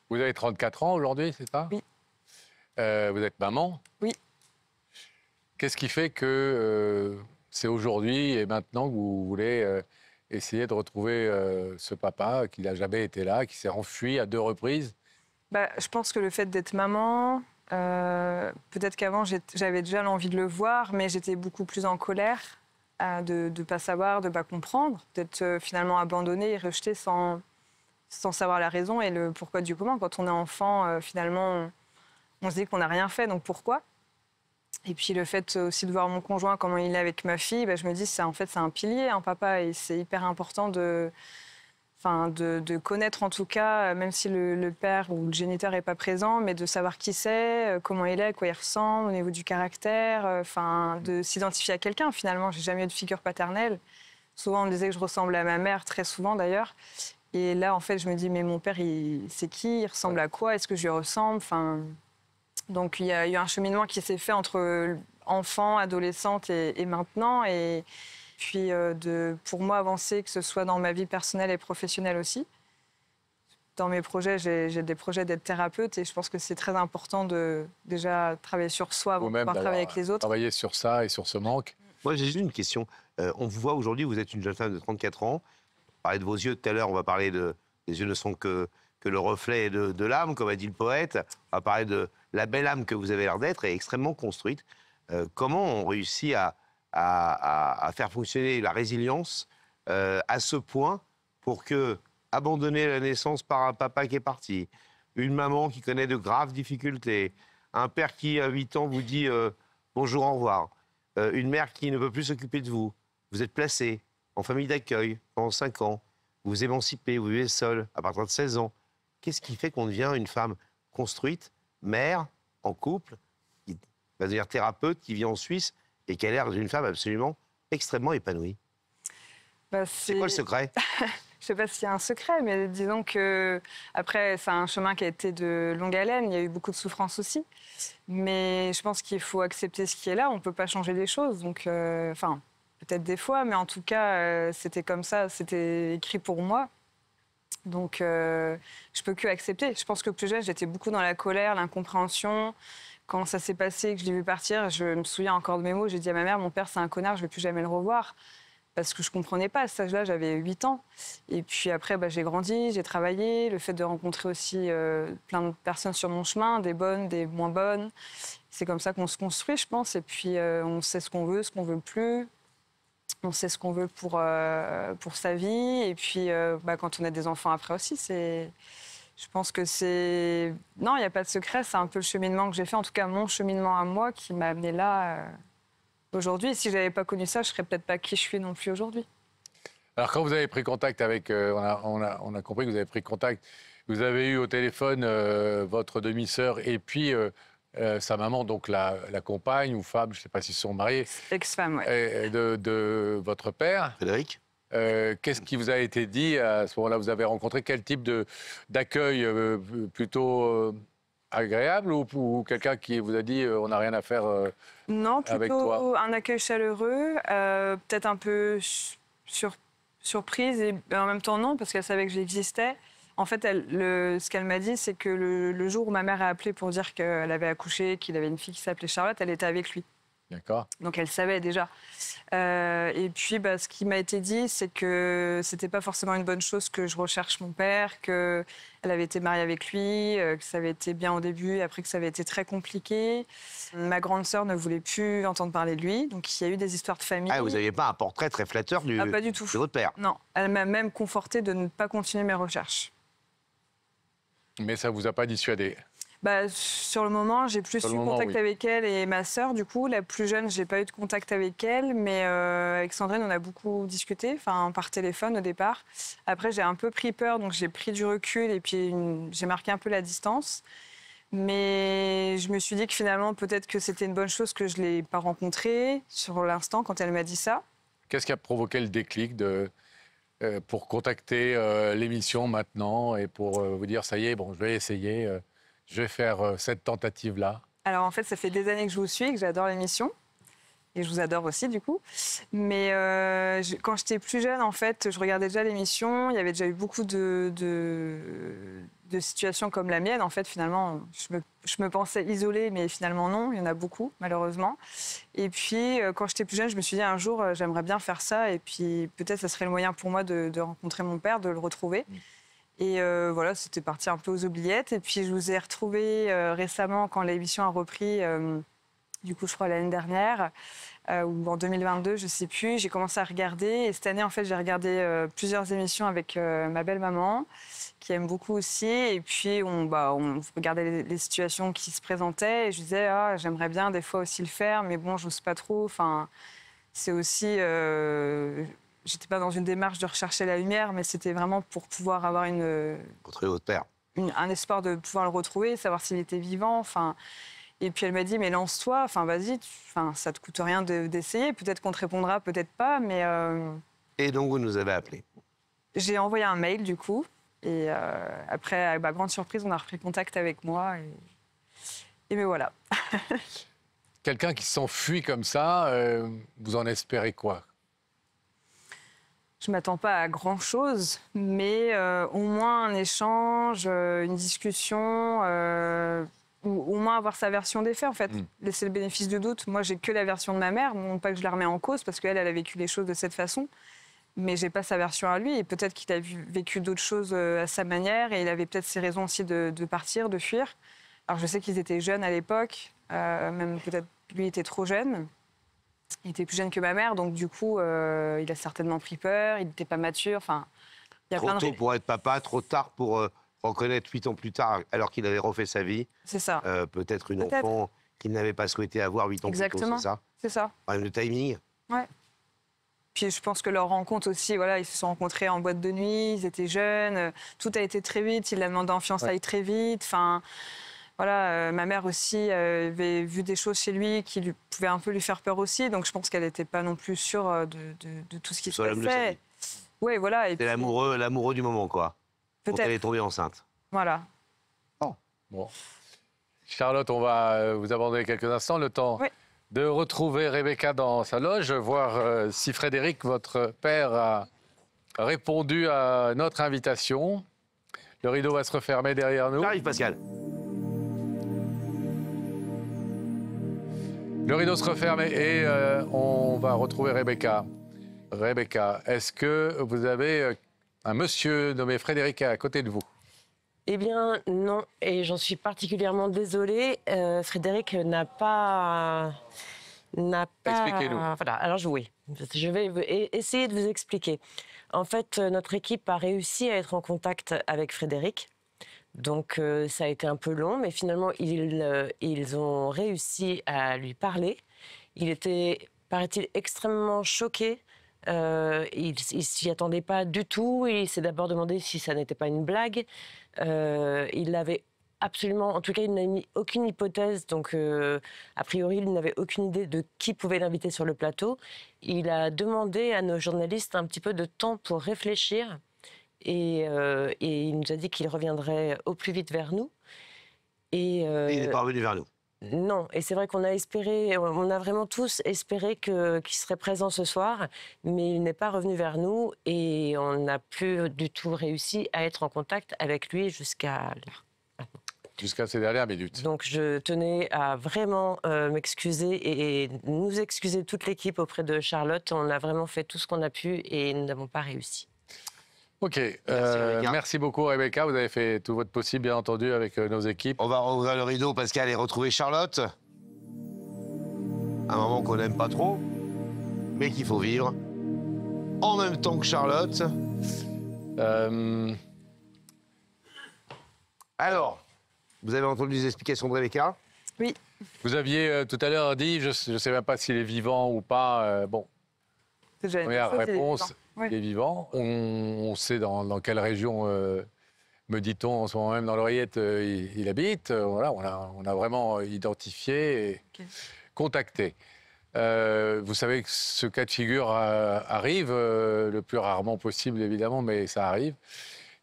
Vous avez 34 ans aujourd'hui, c'est ça? Oui. Vous êtes maman? Oui. Qu'est-ce qui fait que c'est aujourd'hui et maintenant que vous voulez essayer de retrouver ce papa qui n'a jamais été là, qui s'est enfui à 2 reprises? Je pense que le fait d'être maman, peut-être qu'avant j'avais déjà l'envie de le voir, mais j'étais beaucoup plus en colère de ne pas savoir, de ne pas comprendre, d'être finalement abandonnée et rejetée sans savoir la raison et le pourquoi du comment. Quand on est enfant, finalement, on se dit qu'on n'a rien fait, donc pourquoi? Et puis le fait aussi de voir mon conjoint, comment il est avec ma fille, je me dis, en fait, c'est un pilier, un papa, et c'est hyper important de connaître en tout cas, même si le père ou le géniteur n'est pas présent, mais de savoir qui c'est, comment il est, à quoi il ressemble, au niveau du caractère, de s'identifier à quelqu'un finalement. J'ai jamais eu de figure paternelle. Souvent on me disait que je ressemblais à ma mère, très souvent d'ailleurs. Et là en fait je me dis mais mon père c'est qui, il ressemble à quoi, est-ce que je lui ressemble, Donc il y a eu un cheminement qui s'est fait entre enfant, adolescente et maintenant. Et puis pour moi avancer, que ce soit dans ma vie personnelle et professionnelle aussi. Dans mes projets, j'ai des projets d'être thérapeute et je pense que c'est très important de déjà travailler sur soi avant de pouvoir travailler avec les autres. Travailler sur ça et sur ce manque. Moi, j'ai juste une question. On vous voit aujourd'hui, vous êtes une jeune femme de 34 ans. On parlait de vos yeux tout à l'heure, on va parler les yeux ne sont que le reflet de l'âme, comme a dit le poète. On va parler de la belle âme que vous avez l'air d'être et extrêmement construite. Comment on réussit à faire fonctionner la résilience à ce point pour que abandonner la naissance par un papa qui est parti, une maman qui connaît de graves difficultés, un père qui à 8 ans vous dit bonjour, au revoir, une mère qui ne peut plus s'occuper de vous, vous êtes placé en famille d'accueil pendant 5 ans, vous vous émancipez, vous vivez seul à partir de 16 ans. Qu'est-ce qui fait qu'on devient une femme construite, mère, en couple, qui va devenir thérapeute, qui vit en Suisse et qui a l'air d'une femme absolument extrêmement épanouie? C'est quoi le secret? Je ne sais pas s'il y a un secret, mais disons que après c'est un chemin qui a été de longue haleine. Il y a eu beaucoup de souffrance aussi, mais je pense qu'il faut accepter ce qui est là. On ne peut pas changer les choses, donc peut-être des fois, mais en tout cas c'était comme ça, c'était écrit pour moi. Donc je peux que accepter. Je pense que plus jeune, j'étais beaucoup dans la colère, l'incompréhension. Quand ça s'est passé, que je l'ai vu partir, je me souviens encore de mes mots. J'ai dit à ma mère, mon père c'est un connard, je ne vais plus jamais le revoir. parce que je ne comprenais pas. À cet âge-là, j'avais 8 ans. Et puis après, j'ai grandi, j'ai travaillé. Le fait de rencontrer aussi plein de personnes sur mon chemin, des bonnes, des moins bonnes. C'est comme ça qu'on se construit, je pense. Et puis, on sait ce qu'on veut plus. On sait ce qu'on veut pour sa vie. Et puis, quand on a des enfants après aussi, je pense que c'est... Non, il n'y a pas de secret. C'est un peu le cheminement que j'ai fait. En tout cas, mon cheminement à moi qui m'a amené là... aujourd'hui. Et si je n'avais pas connu ça, je ne serais peut-être pas qui je suis non plus aujourd'hui. Alors, quand vous avez pris contact avec... on a compris que vous avez pris contact. Vous avez eu au téléphone votre demi-sœur et puis sa maman, donc la compagne ou femme, je ne sais pas s'ils sont mariés. Ex-femme, oui. De votre père. Frédéric ? Qu'est-ce qui vous a été dit à ce moment-là? Vous avez rencontré quel type d'accueil plutôt... agréable ou quelqu'un qui vous a dit on n'a rien à faire non, avec toi? Non, plutôt un accueil chaleureux, peut-être un peu surprise et en même temps non, parce qu'elle savait que j'existais. En fait, ce qu'elle m'a dit, c'est que le jour où ma mère a appelé pour dire qu'elle avait accouché, qu'il avait une fille qui s'appelait Charlotte, elle était avec lui. D'accord. Donc elle savait déjà. Et puis ce qui m'a été dit, c'est que c'était pas forcément une bonne chose que je recherche mon père, qu'elle avait été mariée avec lui, que ça avait été bien au début, après que ça avait été très compliqué. Ma grande sœur ne voulait plus entendre parler de lui, donc il y a eu des histoires de famille. Ah, vous n'aviez pas un portrait très flatteur pas du tout. de votre père? Non, elle m'a même confortée de ne pas continuer mes recherches. Mais ça ne vous a pas dissuadé? Sur le moment, j'ai plus eu contact avec elle et ma sœur. Du coup, la plus jeune, j'ai pas eu de contact avec elle, mais avec Sandrine, on a beaucoup discuté, par téléphone au départ. Après, j'ai un peu pris peur, donc j'ai pris du recul et puis j'ai marqué un peu la distance. Mais je me suis dit que finalement, peut-être que c'était une bonne chose que je l'ai pas rencontrée sur l'instant quand elle m'a dit ça. Qu'est-ce qui a provoqué le déclic pour contacter l'émission maintenant et pour vous dire ça y est, bon, je vais essayer. Je vais faire cette tentative-là. Alors, en fait, ça fait des années que je vous suis, que j'adore l'émission. Et je vous adore aussi, du coup. Mais quand j'étais plus jeune, en fait, je regardais déjà l'émission. Il y avait déjà eu beaucoup de situations comme la mienne. En fait, finalement, je me pensais isolée, mais finalement, non. Il y en a beaucoup, malheureusement. Et puis, quand j'étais plus jeune, je me suis dit, un jour, j'aimerais bien faire ça. Et puis, peut-être, ça serait le moyen pour moi de rencontrer mon père, de le retrouver. Et voilà, c'était parti un peu aux oubliettes. Et puis, je vous ai retrouvé récemment quand l'émission a repris, du coup, je crois l'année dernière, ou en 2022, je ne sais plus. J'ai commencé à regarder. Et cette année, en fait, j'ai regardé plusieurs émissions avec ma belle-maman, qui aime beaucoup aussi. Et puis, on regardait les situations qui se présentaient. Et je disais, j'aimerais bien des fois aussi le faire, mais bon, je n'ose pas trop. Enfin, c'est aussi... J'étais pas dans une démarche de rechercher la lumière, mais c'était vraiment pour pouvoir avoir retrouver votre père. Un espoir de pouvoir le retrouver, savoir s'il était vivant. Enfin, et puis elle m'a dit, mais lance-toi, enfin vas-y, ça te coûte rien d'essayer. Peut-être qu'on te répondra, peut-être pas, mais. Et donc vous nous avez appelé. J'ai envoyé un mail du coup, et après, à ma grande surprise, on a repris contact avec moi, et me voilà. Quelqu'un qui s'enfuit comme ça, vous en espérez quoi? Je ne m'attends pas à grand-chose, mais au moins un échange, une discussion, ou au moins avoir sa version des faits, en fait. Laisser le bénéfice du doute. Moi, j'ai que la version de ma mère, non pas que je la remets en cause, parce qu'elle, elle a vécu les choses de cette façon, mais j'ai pas sa version à lui, et peut-être qu'il a vécu d'autres choses à sa manière, et il avait peut-être ses raisons aussi de partir, de fuir. Alors, je sais qu'ils étaient jeunes à l'époque, même peut-être lui était trop jeune. Il était plus jeune que ma mère, donc du coup, il a certainement pris peur, il n'était pas mature. Enfin, il y a trop plein de... tôt pour être papa, trop tard pour reconnaître 8 ans plus tard, alors qu'il avait refait sa vie. C'est ça. Peut-être une enfant qu'il n'avait pas souhaité avoir 8 ans plus tôt, c'est ça? C'est ça. Problème de timing. Ouais. Puis je pense que leur rencontre aussi, voilà, ils se sont rencontrés en boîte de nuit, ils étaient jeunes, tout a été très vite, il l'a demandé en fiançailles très vite. Enfin, voilà, ma mère aussi avait vu des choses chez lui qui pouvaient un peu lui faire peur aussi, donc je pense qu'elle n'était pas non plus sûre de tout ce qui se passait. Oui, voilà. C'est l'amoureux du moment, quoi. Peut-être. Quand elle est tombée enceinte. Voilà. Oh. Bon. Charlotte, on va vous abandonner quelques instants, le temps de retrouver Rebecca dans sa loge, voir si Frédéric, votre père, a répondu à notre invitation. Le rideau va se refermer derrière nous. J'arrive, Pascal. Le rideau se referme et on va retrouver Rebecca. Rebecca, est-ce que vous avez un monsieur nommé Frédéric à côté de vous? Eh bien, non, et j'en suis particulièrement désolée. Frédéric n'a pas... Expliquez-nous. Voilà, alors oui, je vais essayer de vous expliquer. En fait, notre équipe a réussi à être en contact avec Frédéric. Donc, ça a été un peu long, mais finalement, ils ont réussi à lui parler. Il était, paraît-il, extrêmement choqué. Il ne s'y attendait pas du tout. Il s'est d'abord demandé si ça n'était pas une blague. Il n'avait absolument, en tout cas, il n'a mis aucune hypothèse. Donc, a priori, il n'avait aucune idée de qui pouvait l'inviter sur le plateau. Il a demandé à nos journalistes un petit peu de temps pour réfléchir. Et il nous a dit qu'il reviendrait au plus vite vers nous. Et il n'est pas revenu vers nous. Non, et c'est vrai qu'on a espéré, on a vraiment tous espéré qu'il serait présent ce soir, mais il n'est pas revenu vers nous et on n'a plus du tout réussi à être en contact avec lui jusqu'à l'heure. Jusqu'à ces dernières minutes. Donc je tenais à vraiment m'excuser et nous excuser toute l'équipe auprès de Charlotte. On a vraiment fait tout ce qu'on a pu et nous n'avons pas réussi. Ok, merci beaucoup Rebecca, vous avez fait tout votre possible bien entendu avec nos équipes. On va rouvrir le rideau parce qu'elle est retrouvée Charlotte. Un moment qu'on n'aime pas trop, mais qu'il faut vivre. En même temps que Charlotte. Alors, vous avez entendu les explications de Rebecca? Oui. Vous aviez tout à l'heure dit, je ne sais même pas s'il est vivant ou pas, bon. Première réponse, il est vivant. On sait dans quelle région, me dit-on en ce moment même dans l'oreillette, il habite. Voilà, on a vraiment identifié et contacté. Vous savez que ce cas de figure arrive, le plus rarement possible évidemment, mais ça arrive.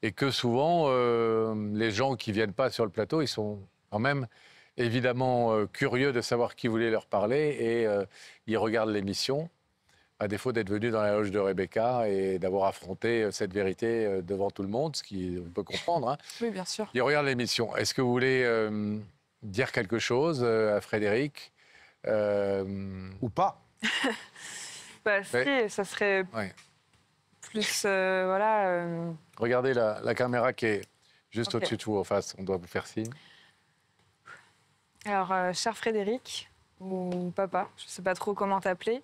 Et que souvent, les gens qui ne viennent pas sur le plateau, ils sont quand même évidemment curieux de savoir qui voulait leur parler et ils regardent l'émission. À défaut d'être venu dans la loge de Rebecca et d'avoir affronté cette vérité devant tout le monde, ce qu'on peut comprendre. Hein. Oui, bien sûr. Il regarde l'émission. Est-ce que vous voulez dire quelque chose à Frédéric ou pas? Bah, si, ça serait plus... voilà... Regardez la caméra qui est juste au-dessus de vous, en face. On doit vous faire signe. Alors, cher Frédéric, ou papa, je ne sais pas trop comment t'appeler,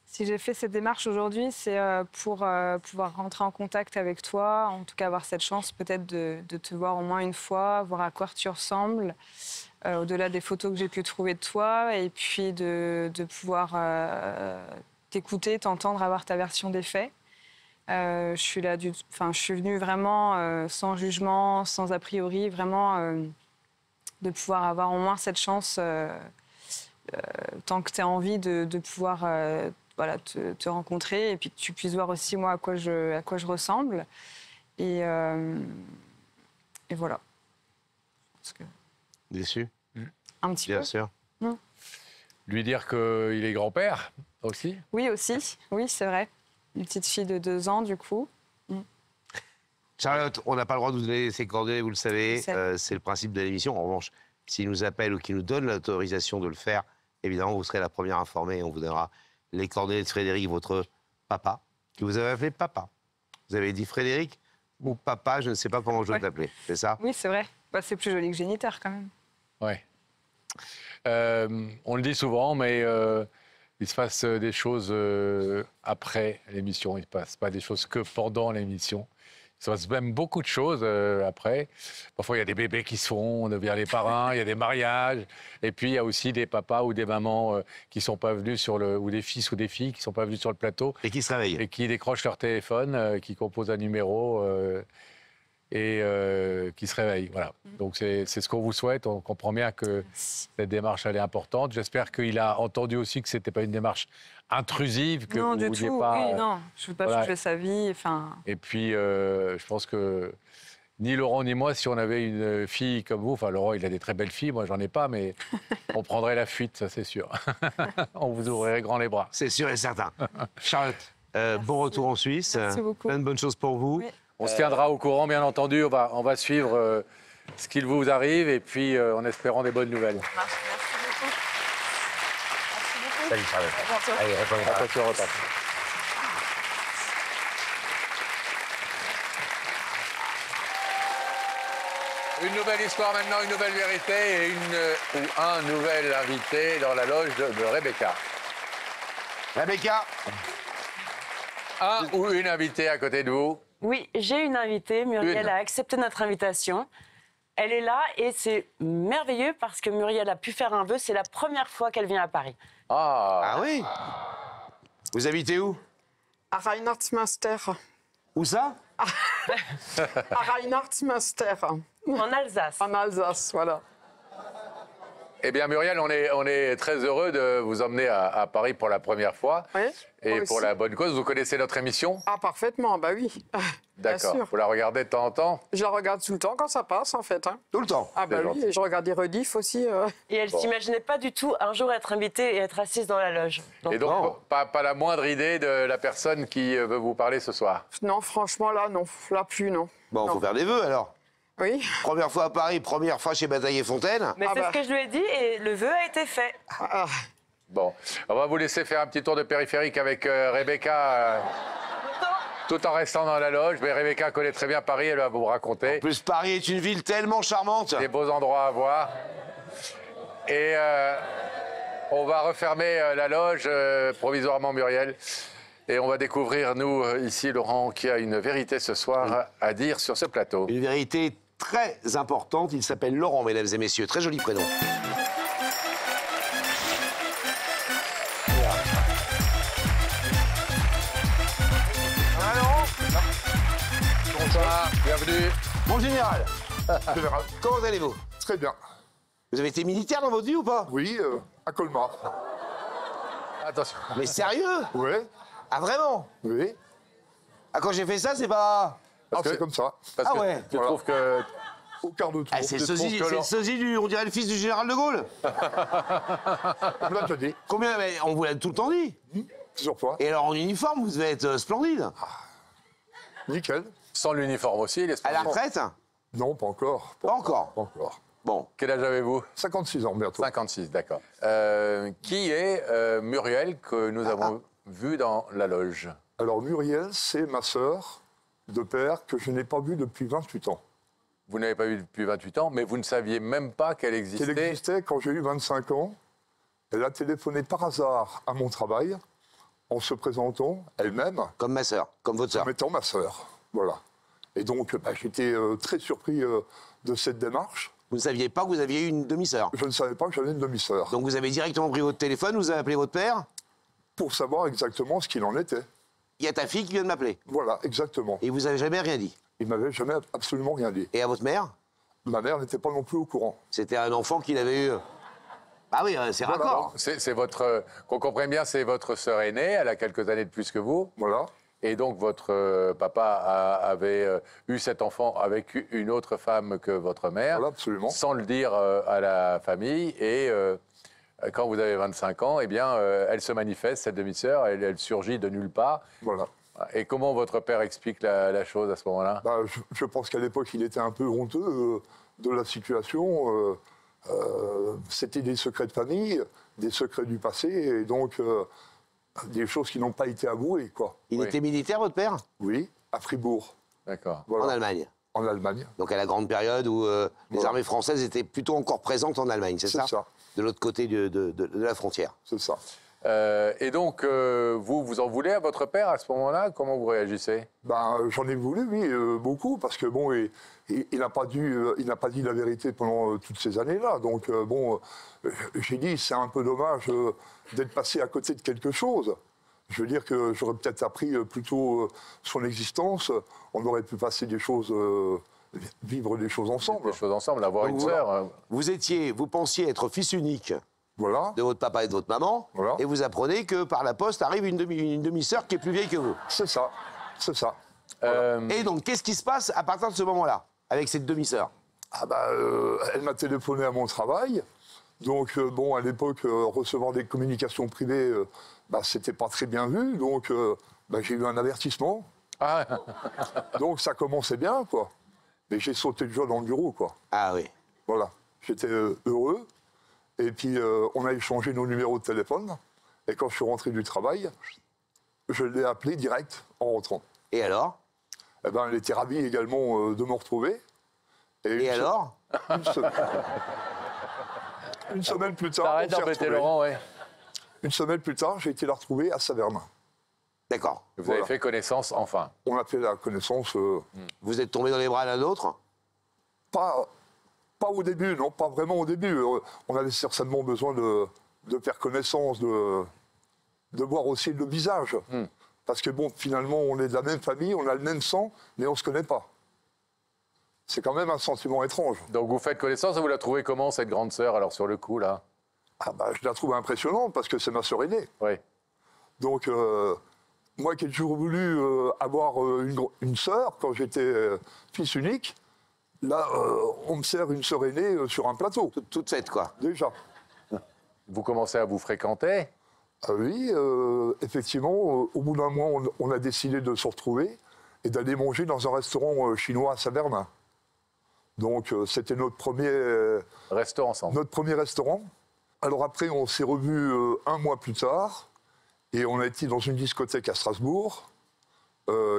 si j'ai fait cette démarche aujourd'hui, c'est pour pouvoir rentrer en contact avec toi, en tout cas avoir cette chance peut-être de te voir au moins une fois, voir à quoi tu ressembles, au-delà des photos que j'ai pu trouver de toi, et puis de pouvoir t'écouter, t'entendre, avoir ta version des faits. Je suis venue vraiment sans jugement, sans a priori, vraiment de pouvoir avoir au moins cette chance, tant que tu as envie de pouvoir... voilà, te rencontrer et puis que tu puisses voir aussi moi à quoi je ressemble. Et voilà. Parce que... Déçu? Un petit peu. Bien sûr. Lui dire qu'il est grand-père aussi? Oui, aussi. Oui, c'est vrai. Une petite fille de 2 ans, du coup. Charlotte, on n'a pas le droit de vous donner ses coordonnées, vous le savez. C'est le principe de l'émission. En revanche, s'il nous appelle ou qu'il nous donne l'autorisation de le faire, évidemment, vous serez la première informée et on vous donnera les coordonnées de Frédéric, votre papa, que vous avez appelé papa. Vous avez dit Frédéric ou papa, je ne sais pas comment je dois t'appeler, c'est ça? Oui, c'est vrai. Bah, c'est plus joli que géniteur, quand même. Oui. On le dit souvent, mais il se passe des choses après l'émission. Il ne se passe pas des choses que pendant l'émission. Il se passe même beaucoup de choses après. Parfois, il y a des bébés qui se font, on devient les parrains, il y a des mariages. Et puis, il y a aussi des papas ou des mamans qui ne sont pas venus ou des fils ou des filles qui ne sont pas venus sur le plateau. Et qui se réveillent. Et qui décrochent leur téléphone, qui composent un numéro et qui se réveillent. Voilà. Donc, c'est ce qu'on vous souhaite. On comprend bien que cette démarche, elle est importante. J'espère qu'il a entendu aussi que ce n'était pas une démarche intrusive, que non, vous du vouliez tout. pas... Oui, non, je ne veux pas changer sa vie. Enfin... Et puis, je pense que ni Laurent ni moi, si on avait une fille comme vous, enfin Laurent, il a des très belles filles, moi j'en ai pas, mais on prendrait la fuite, ça c'est sûr. On vous ouvrirait grand les bras. C'est sûr et certain. Charlotte, bon retour en Suisse. Merci beaucoup. Plein de bonnes choses pour vous. Oui. On se tiendra au courant, bien entendu. On va suivre ce qu'il vous arrive et puis en espérant des bonnes nouvelles. Merci beaucoup. Merci beaucoup. Salut Charlotte. À bientôt. Allez, répondez. Attention au retard. Une nouvelle histoire maintenant, une nouvelle vérité et une ou un nouvel invité dans la loge de Rebecca. Rebecca, Un ou une invitée à côté de vous. Oui, j'ai une invitée. Muriel Une. a accepté notre invitation. Elle est là et c'est merveilleux parce que Muriel a pu faire un vœu. C'est la première fois qu'elle vient à Paris. Ah, oui. Vous habitez où? À Reinhardsmünster. Où ça? À Reinhardsmünster. En Alsace. En Alsace, voilà. Eh bien, Muriel, on est très heureux de vous emmener à Paris pour la première fois. Oui, Et moi pour aussi. la bonne cause, vous connaissez notre émission? Ah, parfaitement, bah oui. Bien D'accord. sûr. Vous la regardez de temps en temps? Je la regarde tout le temps quand ça passe, en fait. Hein. Tout le temps. Ah, bah C'est oui, gentil. et je regarde des rediffs aussi. Et elle s'imaginait pas du tout un jour être invitée et être assise dans la loge. Et donc, pas la moindre idée de la personne qui veut vous parler ce soir? Non, franchement, là, non. Là, plus, non. Bon, Non. faut faire des vœux alors. Oui. Première fois à Paris, première fois chez Bataille et Fontaine. Mais Ah c'est bah. ce que je lui ai dit et le vœu a été fait. Ah, Bon, on va vous laisser faire un petit tour de périphérique avec Rebecca, tout en restant dans la loge. Mais Rebecca connaît très bien Paris, elle va vous raconter En plus, Paris est une ville tellement charmante. des beaux endroits à voir. Et on va refermer la loge provisoirement, Muriel. Et on va découvrir, nous, ici, Laurent, qui a une vérité ce soir à dire sur ce plateau. Une vérité très importante. Il s'appelle Laurent, mesdames et messieurs. Très joli prénom. Bonsoir, bienvenue. Mon général, comment allez-vous? Très bien. Vous avez été militaire dans votre vie ou pas? Oui, à Colmar. Attention. Mais sérieux? Oui, Ah vraiment? oui. Ah, quand j'ai fait ça, c'est pas... Ah, que- c'est comme ça. Parce Ah que ouais. tu Voilà. trouves que... Au quart de tour. Ah, c'est le Je trouve sosie, que c'est le Laurent- sosie du... On dirait le fils du général de Gaulle. On l'a déjà dit, Combien? Mais on vous l'a tout le temps dit. plusieurs fois. Et alors en uniforme, vous devez être splendide. Nickel. Sans l'uniforme aussi, il est À la splendide. retraite? Non, pas encore. Pas encore. Pas encore. Bon. Quel âge avez-vous? 56 ans bientôt. 56, d'accord. Qui est Muriel que nous avons vu dans la loge? Alors Muriel, c'est ma sœur de père que je n'ai pas vue depuis 28 ans. Vous n'avez pas vu depuis 28 ans, mais vous ne saviez même pas qu'elle existait. Elle existait quand j'ai eu 25 ans. Elle a téléphoné par hasard à mon travail en se présentant elle-même Comme ma sœur, comme votre sœur. comme étant ma sœur. Voilà. Et donc, j'étais très surpris de cette démarche. Vous ne saviez pas que vous aviez eu une demi-sœur. Je ne savais pas que j'avais une demi-sœur. Donc vous avez directement pris votre téléphone, vous avez appelé votre père. Pour savoir exactement ce qu'il en était. Il y a ta fille qui vient de m'appeler. Voilà, exactement. Et vous avez jamais rien dit. Il m'avait jamais absolument rien dit. Et à votre mère? Ma mère n'était pas non plus au courant. C'était un enfant qu'il avait eu. Ah oui, c'est Voilà. raccord. C'est votre... Qu'on comprenne bien, c'est votre sœur aînée, elle a quelques années de plus que vous. Voilà. Et donc, votre papa avait eu cet enfant avec une autre femme que votre mère, Voilà, absolument. sans le dire à la famille. Et quand vous avez 25 ans, eh bien, elle se manifeste, cette demi-sœur, elle surgit de nulle part. Voilà. Et comment votre père explique la chose à ce moment-là? Bah, je pense qu'à l'époque, il était un peu honteux de la situation. C'était des secrets de famille, des secrets du passé, et donc des choses qui n'ont pas été avouées, quoi. Il Oui. était militaire, votre père? Oui, à Fribourg, D'accord. voilà, En Allemagne. en Allemagne. Donc à la grande période où les Voilà. armées françaises étaient plutôt encore présentes en Allemagne, c'est C'est ça? ça. De l'autre côté de la frontière. C'est ça. Et donc, vous en voulez à votre père à ce moment-là? Comment vous réagissez? Ben, j'en ai voulu, oui, beaucoup, parce que bon, il n'a pas dit la vérité pendant toutes ces années-là. Donc bon, j'ai dit, c'est un peu dommage d'être passé à côté de quelque chose. Je veux dire que j'aurais peut-être appris plutôt son existence. On aurait pu passer des choses, vivre des choses ensemble. Des choses ensemble, avoir Donc une voilà. sœur. Vous pensiez être fils unique Voilà, de votre papa et de votre maman, Voilà. et vous apprenez que par la poste arrive une demi-sœur qui est plus vieille que vous. c'est ça, c'est ça. Et donc, qu'est-ce qui se passe à partir de ce moment-là, avec cette demi-sœur? Ah bah, elle m'a téléphoné à mon travail. Donc, bon, à l'époque, recevoir des communications privées, bah, c'était pas très bien vu. Donc, bah, j'ai eu un avertissement. Ah, Donc, ça commençait bien, quoi. Mais j'ai sauté le jour dans le bureau, quoi. Ah oui. Voilà. J'étais heureux. Et puis, on a échangé nos numéros de téléphone. Et quand je suis rentré du travail, je l'ai appelé direct en rentrant. Et alors? Eh ben, elle était ravie également de me retrouver. Et alors Une semaine plus tard, Arrête d'embêter Laurent, ouais. Une semaine plus tard, j'ai été la retrouver à Saverne. D'accord. Vous avez fait connaissance, enfin. On a fait la connaissance. Vous êtes tombé dans les bras l'un de l'autre? Pas au début, non, pas vraiment au début. On avait certainement besoin de faire connaissance, de voir aussi le visage. Parce que bon, finalement, on est de la même famille, on a le même sang, mais on ne se connaît pas. C'est quand même un sentiment étrange. Donc vous faites connaissance, et vous la trouvez comment, cette grande sœur, alors, sur le coup, là? Ah bah, je la trouve impressionnante, parce que c'est ma sœur aînée. Oui. Donc, moi qui ai toujours voulu avoir une sœur, quand j'étais fils unique, là, on me sert une sœur aînée sur un plateau. Toute faite, quoi. Déjà. Vous commencez à vous fréquenter? Ah oui, effectivement, au bout d'un mois, on a décidé de se retrouver et d'aller manger dans un restaurant chinois à Saverne. Donc, c'était notre premier Restons ensemble. Notre premier restaurant. Alors après, on s'est revus un mois plus tard et on a été dans une discothèque à Strasbourg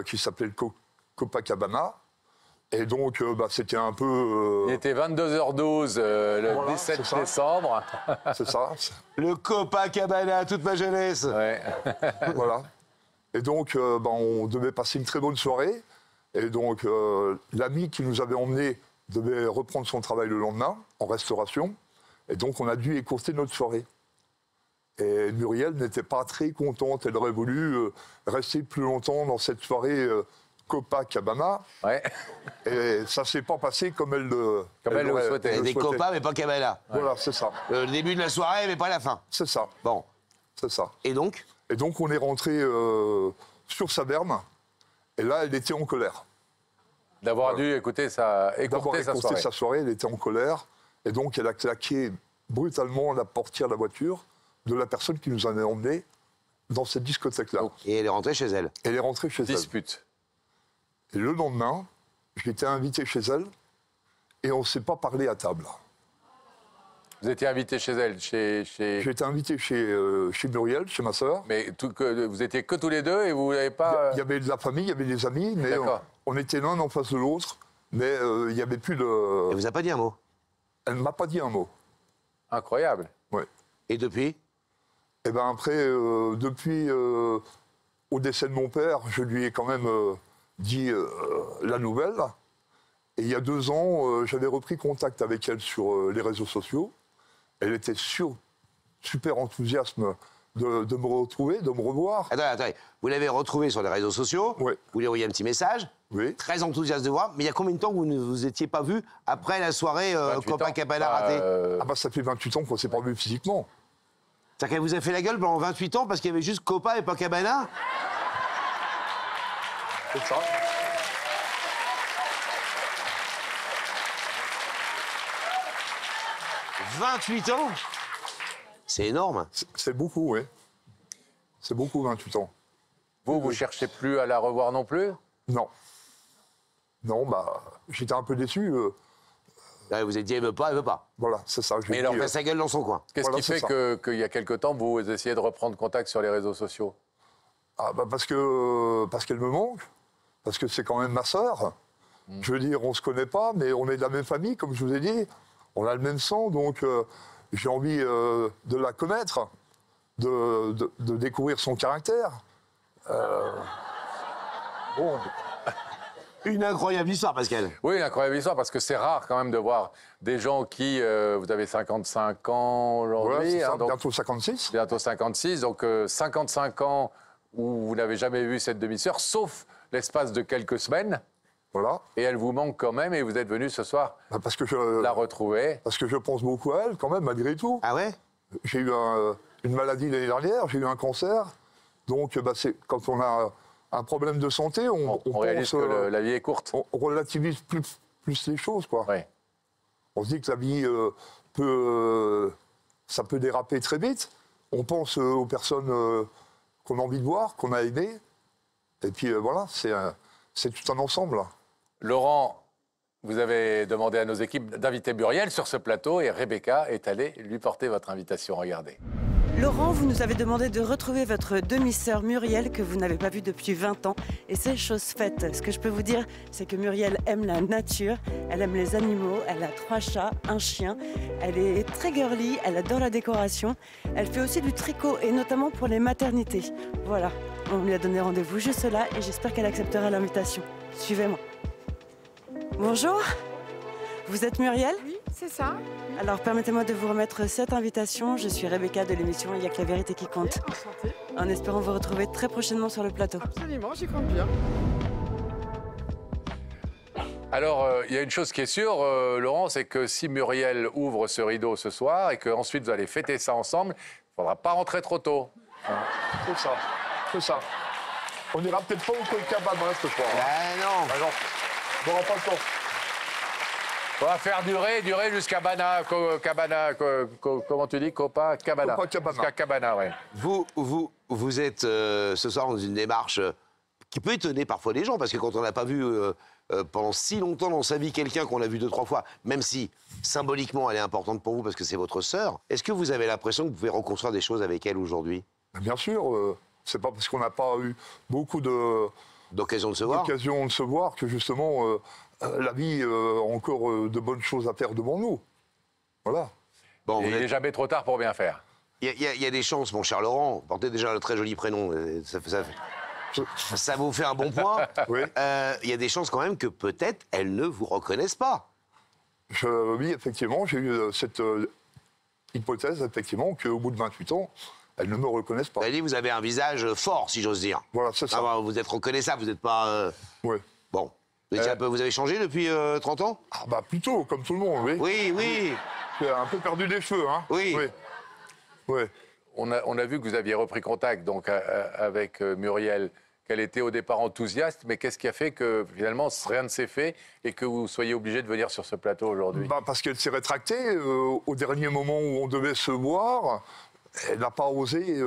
qui s'appelait le Copacabana. Et donc, c'était un peu... Il était 22h12 le 17 décembre. C'est ça. Le Copacabana, toute ma jeunesse. Ouais. Voilà. Et donc, on devait passer une très bonne soirée. Et donc, l'ami qui nous avait emmenés devait reprendre son travail le lendemain, en restauration. Et donc, on a dû écourter notre soirée. Et Muriel n'était pas très contente. Elle aurait voulu rester plus longtemps dans cette soirée Copacabana. Ouais. Et ça ne s'est pas passé comme elle le souhaitait. Des copas, mais pas Cabana. Voilà, c'est ça. Le début de la soirée, mais pas la fin. C'est ça. Bon. C'est ça. Et donc? Et donc, on est rentré sur Saverne. Et là, elle était en colère. D'avoir dû écouter sa soirée. Elle était en colère. Et donc, elle a claqué brutalement la portière de la voiture de la personne qui nous en a emmenés dans cette discothèque-là. Et elle est rentrée chez elle? Elle est rentrée chez elle. Dispute. Et le lendemain, j'ai été invité chez elle et on ne s'est pas parlé à table. Vous étiez invité chez elle, chez... J'ai été invité chez Muriel, chez ma sœur. Mais vous étiez que tous les deux et vous n'avez pas... Il y avait de la famille, il y avait des amis, mais on était l'un en face de l'autre, mais il n'y avait plus de... Elle vous a pas dit un mot? Elle ne m'a pas dit un mot. Incroyable. Oui. Et depuis? Eh bien après, depuis au décès de mon père, je lui ai quand même dit la nouvelle. Et il y a 2 ans, j'avais repris contact avec elle sur les réseaux sociaux. Elle était super enthousiaste de me retrouver, de me revoir. Attendez, vous l'avez retrouvée sur les réseaux sociaux. Oui. Vous lui envoyez un petit message. Oui. Très enthousiaste de voir. Mais il y a combien de temps que vous ne vous étiez pas vu après la soirée Copacabana ratée? Ça fait 28 ans qu'on ne s'est pas vu physiquement. C'est-à-dire qu'elle vous a fait la gueule pendant 28 ans parce qu'il y avait juste Copa et pas Cabana? C'est ça. « 28 ans? C'est énorme. C'est beaucoup, oui. C'est beaucoup, 28 ans. Vous cherchez plus à la revoir non plus? Non. Non, j'étais un peu déçu. Vous êtes dit, elle veut pas, elle veut pas. Voilà, c'est ça. Mais elle en fait sa gueule dans son coin. Qu'est-ce qui fait qu'il y a quelque temps, vous essayez de reprendre contact sur les réseaux sociaux? Parce qu'elle me manque. Parce que c'est quand même ma sœur. Je veux dire, on ne se connaît pas, mais on est de la même famille, comme je vous ai dit. On a le même sang, donc j'ai envie de la connaître, de découvrir son caractère. Bon. Une incroyable histoire, Pascal. Oui, une incroyable histoire, parce que c'est rare quand même de voir des gens qui... vous avez 55 ans aujourd'hui. Voilà, bientôt 56. Bientôt 56, donc 55 ans où vous n'avez jamais vu cette demi-sœur, sauf l'espace de quelques semaines. Voilà. Et elle vous manque quand même, et vous êtes venu ce soir la retrouver. Parce que je pense beaucoup à elle, quand même, malgré tout. Ah ouais? J'ai eu une maladie l'année dernière, j'ai eu un cancer. Donc, quand on a un problème de santé, on réalise pense, que la vie est courte. On relativise plus les choses, quoi. Ouais. On se dit que la vie ça peut déraper très vite. On pense aux personnes qu'on a envie de voir, qu'on a aimées. Et puis voilà, c'est tout un ensemble. Laurent, vous avez demandé à nos équipes d'inviter Muriel sur ce plateau et Rebecca est allée lui porter votre invitation. Regardez. Laurent, vous nous avez demandé de retrouver votre demi-sœur Muriel que vous n'avez pas vue depuis 20 ans. Et c'est chose faite. Ce que je peux vous dire, c'est que Muriel aime la nature, elle aime les animaux, elle a 3 chats, un chien. Elle est très girly, elle adore la décoration. Elle fait aussi du tricot et notamment pour les maternités. Voilà, on lui a donné rendez-vous juste là et j'espère qu'elle acceptera l'invitation. Suivez-moi. Bonjour, vous êtes Muriel ? Oui, c'est ça. Alors permettez-moi de vous remettre cette invitation. Je suis Rebecca de l'émission Il n'y a que la vérité qui compte. Enchantée. En espérant vous retrouver très prochainement sur le plateau. Absolument, j'y compte bien. Alors, il y a une chose qui est sûre, Laurent, c'est que si Muriel ouvre ce rideau ce soir et qu'ensuite vous allez fêter ça ensemble, il ne faudra pas rentrer trop tôt. C'est ça, c'est ça. On n'ira peut-être pas au Copacabana ce soir. Ah non. Ah non, on n'aura pas le temps. On va faire durer jusqu'à Cabana, comment tu dis, Copacabana. Copacabana. Jusqu'à Cabana, oui. Vous êtes ce soir dans une démarche qui peut étonner parfois les gens, parce que quand on n'a pas vu pendant si longtemps dans sa vie quelqu'un qu'on a vu 2-3 fois, même si symboliquement elle est importante pour vous parce que c'est votre sœur, est-ce que vous avez l'impression que vous pouvez reconstruire des choses avec elle aujourd'hui? Bien sûr, c'est pas parce qu'on n'a pas eu beaucoup d'occasions de se voir que justement la vie a encore de bonnes choses à faire devant nous. Voilà. Bon, il n'est jamais trop tard pour bien faire. Il y a des chances, mon cher Laurent, portez déjà un très joli prénom, ça vous fait un bon point. Oui. Il y a des chances quand même que peut-être elle ne vous reconnaisse pas. Oui, effectivement, j'ai eu cette hypothèse, effectivement, qu'au bout de 28 ans, elle ne me reconnaisse pas. Elle dit, vous avez un visage fort, si j'ose dire. Voilà, c'est ça. Vous êtes reconnaissable, vous n'êtes pas... Oui. Bon. Vous avez changé depuis 30 ans? Ah bah plutôt, comme tout le monde, oui. Oui, oui. J'ai un peu perdu des cheveux, hein. Oui. Oui. On a vu que vous aviez repris contact donc, avec Muriel, qu'elle était au départ enthousiaste, mais qu'est-ce qui a fait que finalement rien ne s'est fait et que vous soyez obligé de venir sur ce plateau aujourd'hui? Parce qu'elle s'est rétractée au dernier moment où on devait se voir. Elle n'a pas osé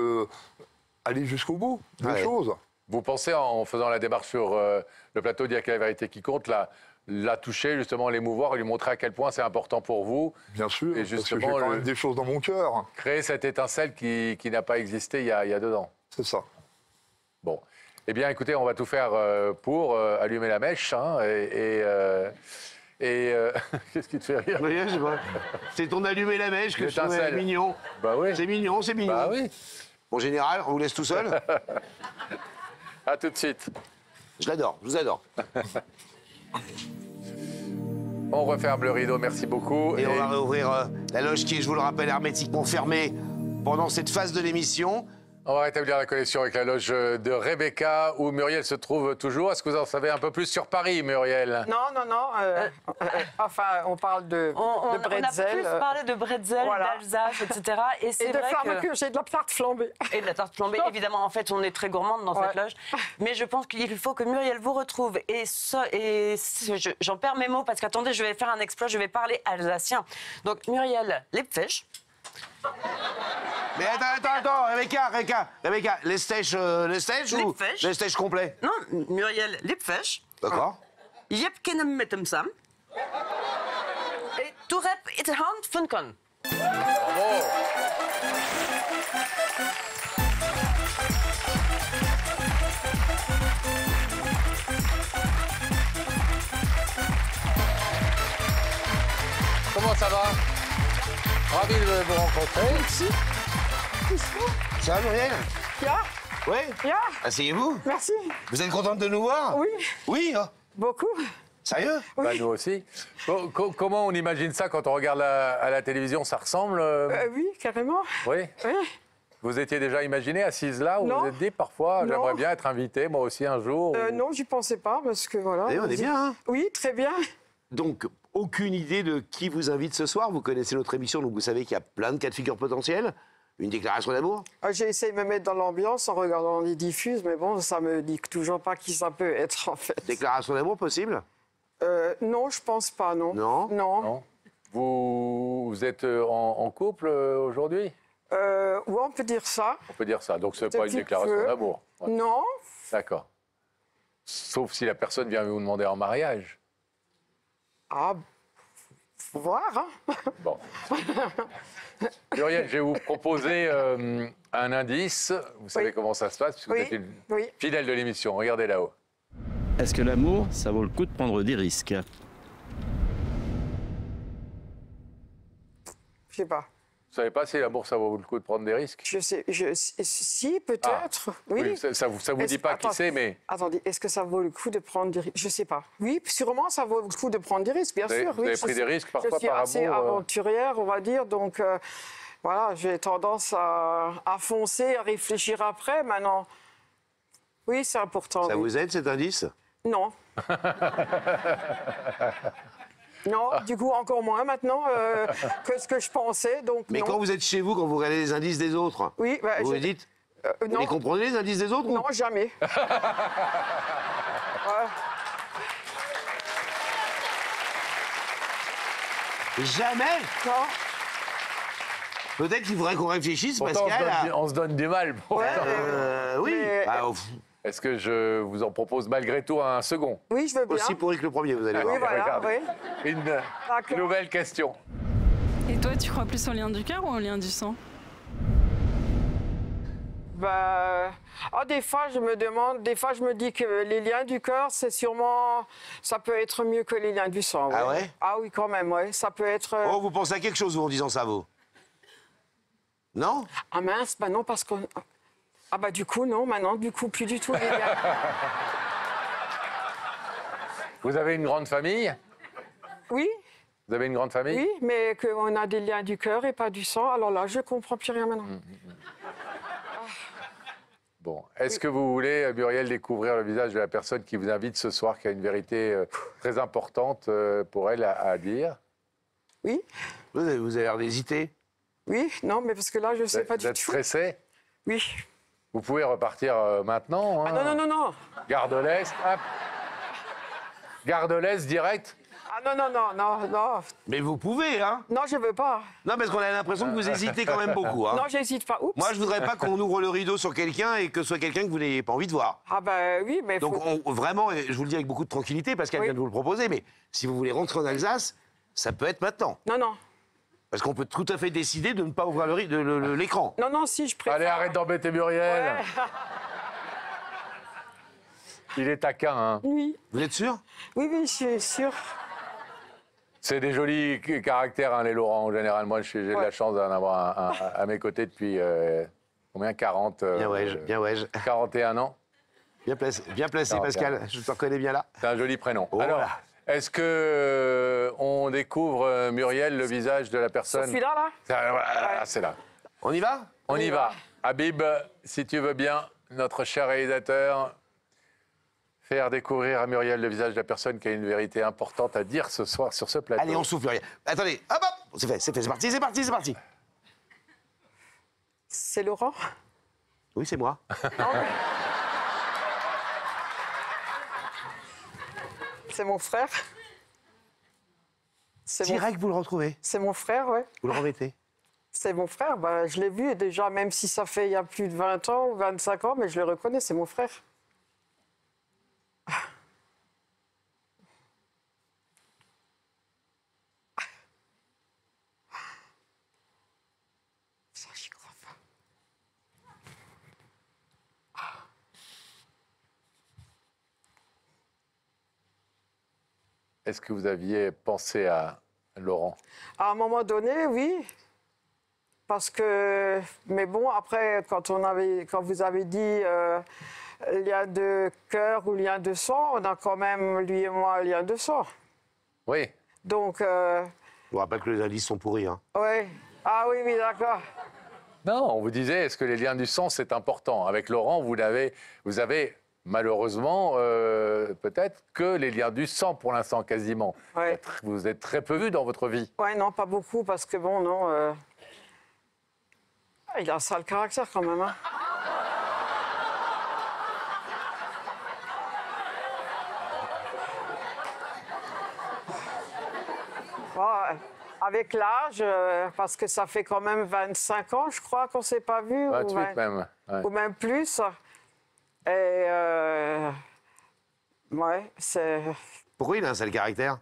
aller jusqu'au bout des choses. Vous pensez, en faisant la démarche sur le plateau d'Il y a que la vérité qui compte, la toucher, justement, l'émouvoir et lui montrer à quel point c'est important pour vous? Bien sûr, et parce que j'ai quand même des choses dans mon cœur. Créer cette étincelle qui n'a pas existé il y a 2 ans. C'est ça. Bon. Eh bien, écoutez, on va tout faire pour allumer la mèche. Hein, qu'est-ce qui te fait rire? Oui, je vois. C'est ton allumer la mèche que je trouvais mignon. Bah oui. C'est mignon, c'est mignon. Bah oui. Bon, général, on vous laisse tout seul. À tout de suite. Je l'adore, je vous adore. On referme le rideau, merci beaucoup. Et on va réouvrir la loge qui est, je vous le rappelle, hermétiquement fermée pendant cette phase de l'émission. On va rétablir la connexion avec la loge de Rebecca, où Muriel se trouve toujours. Est-ce que vous en savez un peu plus sur Paris, Muriel? Non. Enfin, on parle de bretzel. On a plus parlé de bretzel, Voilà. d'Alsace, etc. Et c'est Et de vrai flamme et de la tarte flambée. Et de la tarte flambée, évidemment. En fait, on est très gourmande dans cette loge. Mais je pense qu'il faut que Muriel vous retrouve. J'en perds mes mots parce qu'attendez, je vais faire un exploit, je vais parler alsacien. Donc, Muriel, Lippfisch. Mais attends, Rebecca, les stage ou les stage complet? Non, Muriel, Lippfisch. D'accord. Je heb kennen met hem samen. Et toen heb ik de hand van kan. Bravo. Comment ça va? Ravi de vous rencontrer. Merci. Ça va, Muriel? Ja. Oui. Ja. Asseyez-vous. Merci. Vous êtes contente de nous voir? Oui. Oui, hein? Beaucoup. Sérieux? Oui. Bah, nous aussi. Comment on imagine ça quand on regarde à la télévision? Ça ressemble Oui, carrément. Oui. Oui. Vous étiez déjà imaginé assise là, ou Non. vous vous êtes dit parfois, Non. j'aimerais bien être invité, moi aussi, un jour? Non, j'y pensais pas parce que voilà. Et on est bien, hein? Oui, très bien. Donc, aucune idée de qui vous invite ce soir. Vous connaissez notre émission, donc vous savez qu'il y a plein de cas de figure potentiels. Une déclaration d'amour? J'ai essayé de me mettre dans l'ambiance en regardant les diffuses, mais bon, ça me dit toujours pas qui ça peut être en fait. Déclaration d'amour possible? Non, je pense pas, non. Non? Non. Vous êtes en couple aujourd'hui? Ouais, on peut dire ça. On peut dire ça, donc ce n'est pas une Depuis déclaration peu. d'amour. Ouais. Non. D'accord. Sauf si la personne vient vous demander en mariage. Ah, faut voir. Hein. Bon. Muriel, je vais vous proposer un indice. Vous savez comment ça se passe, puisque vous êtes une fidèle de l'émission. Regardez là-haut. Est-ce que l'amour, ça vaut le coup de prendre des risques? Je sais pas. Vous savez pas si l'amour, ça vaut le coup de prendre des risques? Je sais, si, peut-être. Oui. Ça vous dit pas qui c'est, mais... Attendez, est-ce que ça vaut le coup de prendre des risques? Je sais pas. Oui, sûrement, ça vaut le coup de prendre des risques, bien sûr. Vous avez pris des risques parfois par amour? Je suis assez aventurière, on va dire, donc voilà, j'ai tendance à foncer, à réfléchir après. Maintenant, oui, c'est important. Ça vous aide, cet indice? Non. Non, du coup, encore moins maintenant que ce que je pensais. Donc, mais non. quand vous êtes chez vous, quand vous regardez les indices des autres, oui, bah, vous vous dites, vous non. les comprenez, les indices des autres? Non, jamais. Ouais. Jamais? Non. Peut-être qu'il faudrait qu'on réfléchisse, Pourtant, Pascal. on se donne du mal. Ouais, oui. mais- Est-ce que je vous en propose malgré tout un second? Oui, je veux bien. Aussi pourri que le premier, vous allez Oui, voir. voilà, Regardez. oui. Une nouvelle question. Et toi, tu crois plus au lien du cœur ou au lien du sang? Bah, des fois, je me demande, des fois, je me dis que les liens du cœur, c'est sûrement, ça peut être mieux que les liens du sang. Ah ouais? Ah oui, quand même, ouais. Ça peut être. Oh, vous pensez à quelque chose, vous, en disant ça, vous? Non? Ah mince, bah non, parce qu'on. Ah bah du coup, non, maintenant, du coup, plus du tout les liens. Vous avez une grande famille? Oui, Vous avez une grande famille? oui, mais qu'on a des liens du cœur et pas du sang. Alors là, je comprends plus rien maintenant. Bon, est-ce que vous voulez, Muriel, découvrir le visage de la personne qui vous invite ce soir, qui a une vérité très importante pour elle à dire? Oui. Vous avez l'air d'hésiter. Oui, non, mais parce que là, je sais pas Vous du êtes tout. stressé? Oui. Vous pouvez repartir maintenant. Ah non, non, non, non. Gare de l'Est, hop. Gare de l'Est, direct. Ah non, non, non, non, non. Mais vous pouvez, hein? Non, je veux pas. Non, parce qu'on a l'impression que vous hésitez quand même beaucoup, hein? Non, j'hésite pas. Oups. Moi, je voudrais pas qu'on ouvre le rideau sur quelqu'un et que ce soit quelqu'un que vous n'ayez pas envie de voir. Ah bah oui, mais Donc, faut... vraiment, et je vous le dis avec beaucoup de tranquillité, parce qu'elle vient de vous le proposer, mais si vous voulez rentrer en Alsace, ça peut être maintenant. Non, non. Parce qu'on peut tout à fait décider de ne pas ouvrir l'écran. Non, non, si, je préfère... Allez, arrête d'embêter Muriel. Ouais. Il est taquin, hein. Oui. Vous êtes sûr? Oui, oui, je suis sûre. C'est des jolis caractères, hein, les Laurent, en général. Moi, j'ai de la chance d'en avoir un à mes côtés depuis, combien, 40... Bien ouais. 41 ans. Bien placé, Pascal. Je te reconnais bien là. C'est un joli prénom. Oh, alors, voilà. est-ce que on découvre, Muriel, le visage de la personne? Celui-là, là? Voilà, c'est là. On y va? On y va. Habib, si tu veux bien, notre cher réalisateur, faire découvrir à Muriel le visage de la personne qui a une vérité importante à dire ce soir sur ce plateau. Allez, on souffle, Muriel. Attendez, hop, hop. C'est fait, c'est parti. C'est Laurent? Oui, c'est moi. Non, mais... C'est mon frère. Direct, vous le retrouvez. C'est mon frère, ouais. Vous le remettez. C'est mon frère, bah, je l'ai vu déjà, même si ça fait il y a plus de 20 ans ou 25 ans, mais je le reconnais, c'est mon frère. Ça, j'y crois pas. Est-ce que vous aviez pensé à Laurent? À un moment donné, oui. Parce que, mais bon, après, quand vous avez dit lien de cœur ou lien de sang, on a quand même, lui et moi, lien de sang. Oui. Donc, Je vous rappelle que les indices sont pourris, hein. ouais. Ah oui, oui, d'accord. Non, on vous disait, est-ce que les liens du sang, c'est important? Avec Laurent, vous avez malheureusement, peut-être que les liens du sang pour l'instant, quasiment. Ouais. Vous êtes très peu vu dans votre vie. Ouais, non, pas beaucoup, parce que bon, non. Il a un sale caractère quand même, hein. Bon, avec l'âge, parce que ça fait quand même 25 ans, je crois, qu'on ne s'est pas vu. 28 même. Ouais. Ou même plus. Et ouais, c'est... Pourquoi il a un sale caractère?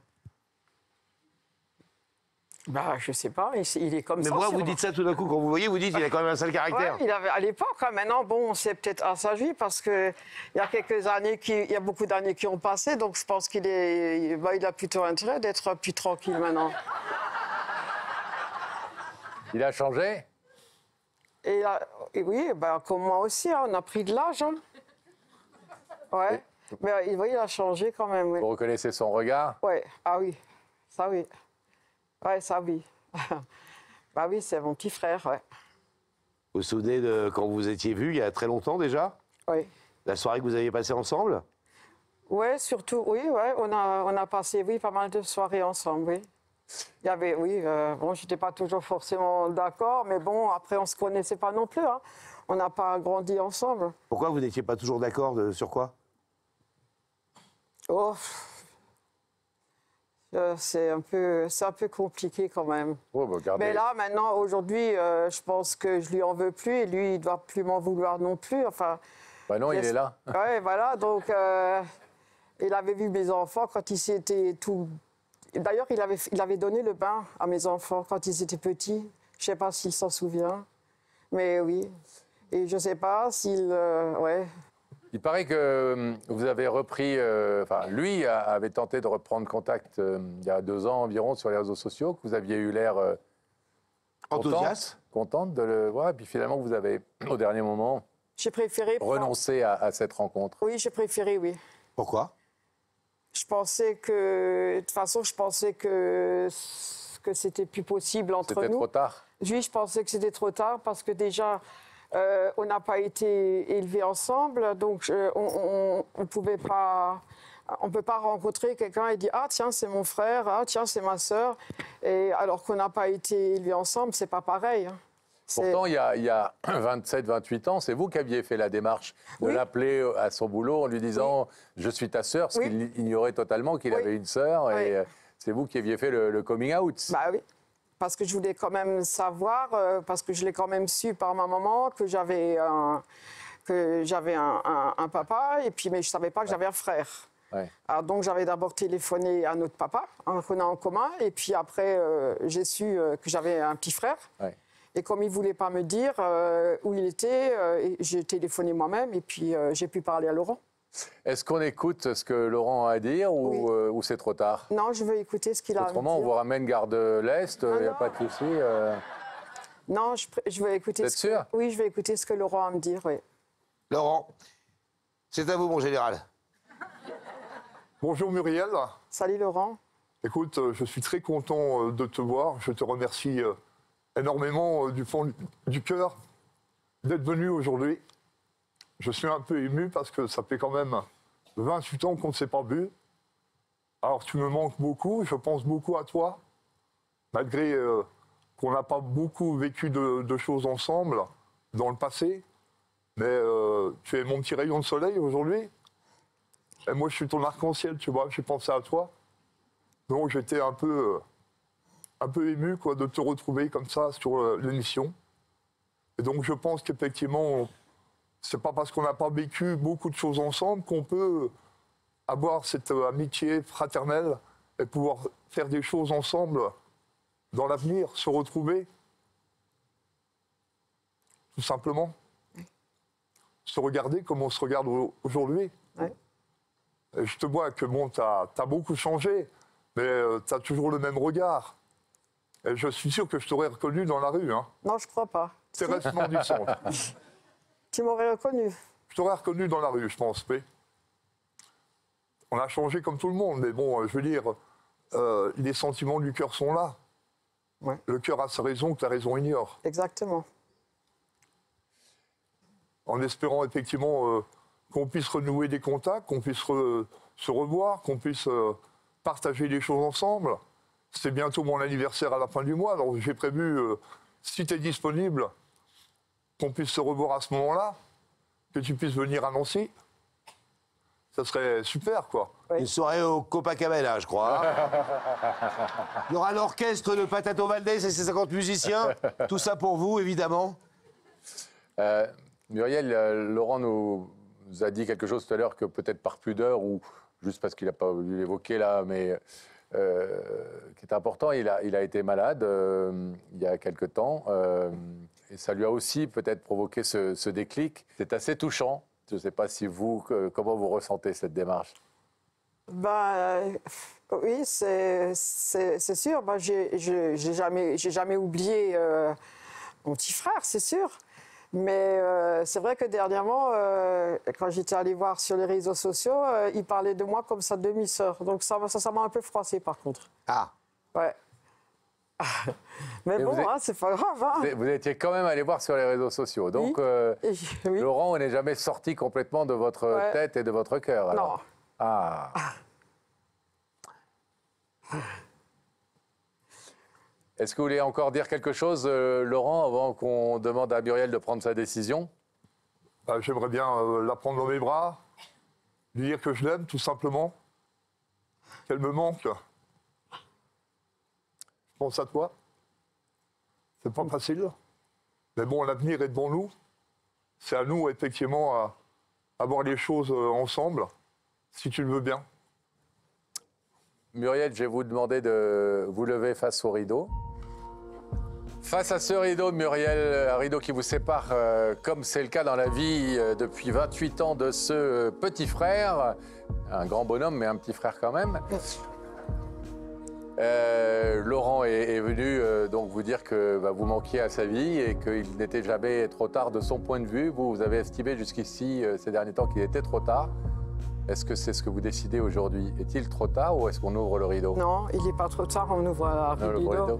Bah, je sais pas, il est comme Mais ça. pourquoi vous sûrement. dites ça tout d'un coup quand vous voyez, vous dites il a quand même un sale caractère. Ouais, il avait à l'époque, hein. Maintenant, bon, c'est peut-être à sa vie parce que il y a quelques années, il y a beaucoup d'années qui ont passé, donc je pense qu'il il a plutôt intérêt d'être plus tranquille maintenant. Il a changé? Et oui, ben, comme moi aussi, hein, on a pris de l'âge. Hein. Ouais, mais il a changé quand même. Oui. Vous reconnaissez son regard? Ouais, ah oui, ça oui. Ouais, ça oui. Bah oui, c'est mon petit frère, ouais. Vous vous souvenez de quand vous étiez vus il y a très longtemps déjà? Oui. La soirée que vous aviez passée ensemble? Ouais, surtout, oui, ouais, on a passé, oui, pas mal de soirées ensemble, oui. Il y avait, oui, bon, j'étais pas toujours forcément d'accord, mais bon, après, on se connaissait pas non plus, hein. On n'a pas grandi ensemble. Pourquoi vous n'étiez pas toujours d'accord sur quoi? Oh, c'est un peu compliqué quand même. Oh, bah, regardez. Mais là, maintenant, aujourd'hui, je pense que je lui en veux plus et lui, il doit plus m'en vouloir non plus. Enfin. Bah non, il est là. Ouais, voilà. Donc, il avait vu mes enfants quand ils étaient tout. D'ailleurs, il avait donné le bain à mes enfants quand ils étaient petits. Je sais pas s'il s'en souvient, mais oui. Et je sais pas s'il, ouais. Il paraît que vous avez repris, enfin, lui avait tenté de reprendre contact il y a 2 ans environ sur les réseaux sociaux, que vous aviez eu l'air contente de le voir, et puis finalement vous avez, au dernier moment, j'ai préféré renoncer à cette rencontre. Oui, j'ai préféré, oui. Pourquoi? Je pensais que, de toute façon, je pensais que c'était plus possible entre nous. C'était trop tard? Oui, je pensais que c'était trop tard parce que déjà, on n'a pas été élevés ensemble, donc on pouvait pas, on peut pas rencontrer quelqu'un et dire ah tiens c'est mon frère, ah tiens c'est ma sœur, et alors qu'on n'a pas été élevés ensemble, c'est pas pareil. Hein. Pourtant, il y a 27-28 ans, c'est vous qui aviez fait la démarche de l'appeler à son boulot en lui disant je suis ta sœur, ce qu'il ignorait totalement qu'il avait une sœur, et c'est vous qui aviez fait le coming out. Bah oui. Parce que je voulais quand même savoir, parce que je l'ai quand même su par ma maman que j'avais un papa, et puis mais je savais pas que j'avais un frère. Ouais. Alors donc j'avais d'abord téléphoné à notre papa, qu'on a en commun, et puis après j'ai su que j'avais un petit frère. Ouais. Et comme il voulait pas me dire où il était, j'ai téléphoné moi-même, et puis j'ai pu parler à Laurent. Est-ce qu'on écoute ce que Laurent a à dire ou c'est trop tard? Non, je veux écouter ce qu'il a à me dire. Autrement, on vous ramène gare de l'Est, il n'y a pas de souci. Non, je veux écouter. Vous êtes sûr? Oui, je vais écouter ce que Laurent a à me dire, oui. Laurent, c'est à vous, mon général. Bonjour Muriel. Salut Laurent. Écoute, je suis très content de te voir. Je te remercie énormément du fond du cœur d'être venu aujourd'hui. Je suis un peu ému parce que ça fait quand même 28 ans qu'on ne s'est pas vu. Alors tu me manques beaucoup, je pense beaucoup à toi, malgré qu'on n'a pas beaucoup vécu de choses ensemble dans le passé. Mais tu es mon petit rayon de soleil aujourd'hui. Et moi je suis ton arc-en-ciel, tu vois, j'ai pensé à toi. Donc j'étais un peu ému quoi, de te retrouver comme ça sur l'émission. Et donc je pense qu'effectivement, c'est pas parce qu'on n'a pas vécu beaucoup de choses ensemble qu'on peut avoir cette amitié fraternelle et pouvoir faire des choses ensemble dans l'avenir, se retrouver. Tout simplement. Se regarder comme on se regarde aujourd'hui. Ouais. Et je te vois que bon, t'as beaucoup changé, mais t'as toujours le même regard. Et je suis sûr que je t'aurais reconnu dans la rue. Hein. Non, je crois pas. C'est restement du sang. Tu m'aurais reconnu. Je t'aurais reconnu dans la rue, je pense, oui. On a changé comme tout le monde, mais bon, je veux dire, les sentiments du cœur sont là. Ouais. Le cœur a sa raison que la raison ignore. Exactement. En espérant effectivement qu'on puisse renouer des contacts, qu'on puisse se revoir, qu'on puisse partager des choses ensemble. C'est bientôt mon anniversaire à la fin du mois, donc j'ai prévu, si tu es disponible, qu'on puisse se revoir à ce moment-là, que tu puisses venir à Nancy. Ça serait super, quoi. Oui. Une soirée au Copacabana, je crois. Il y aura l'orchestre de Patato Valdés et ses 50 musiciens. Tout ça pour vous, évidemment. Muriel, Laurent nous a dit quelque chose tout à l'heure que peut-être par pudeur ou juste parce qu'il n'a pas voulu l'évoquer là, mais qui est important. Il a été malade il y a quelque temps. Et ça lui a aussi peut-être provoqué ce déclic. C'est assez touchant. Je ne sais pas si vous, comment vous ressentez cette démarche. Oui, c'est sûr. Moi, j'ai jamais oublié mon petit frère, c'est sûr. Mais c'est vrai que dernièrement, quand j'étais allée voir sur les réseaux sociaux, il parlait de moi comme sa demi-sœur. Donc ça m'a un peu froissé, par contre. Ah. Ouais. Mais bon, c'est pas grave. Hein. Vous étiez quand même allé voir sur les réseaux sociaux. Donc, oui. Laurent, on n'est jamais sorti complètement de votre tête et de votre cœur. Non. Ah. Est-ce que vous voulez encore dire quelque chose, Laurent, avant qu'on demande à Muriel de prendre sa décision? J'aimerais bien la prendre dans mes bras, lui dire que je l'aime, tout simplement, qu'elle me manque. Je pense à toi. C'est pas facile. Mais bon, l'avenir est devant nous. C'est à nous, effectivement, à voir les choses ensemble, si tu le veux bien. Muriel, je vais vous demander de vous lever face au rideau. Face à ce rideau, Muriel, un rideau qui vous sépare, comme c'est le cas dans la vie depuis 28 ans, de ce petit frère, un grand bonhomme, mais un petit frère quand même. Laurent est venu donc vous dire que vous manquiez à sa vie et qu'il n'était jamais trop tard de son point de vue. Vous avez estimé jusqu'ici, ces derniers temps, qu'il était trop tard. Est-ce que c'est ce que vous décidez aujourd'hui? Est-il trop tard ou est-ce qu'on ouvre le rideau? Non, il n'est pas trop tard, on ouvre le rideau.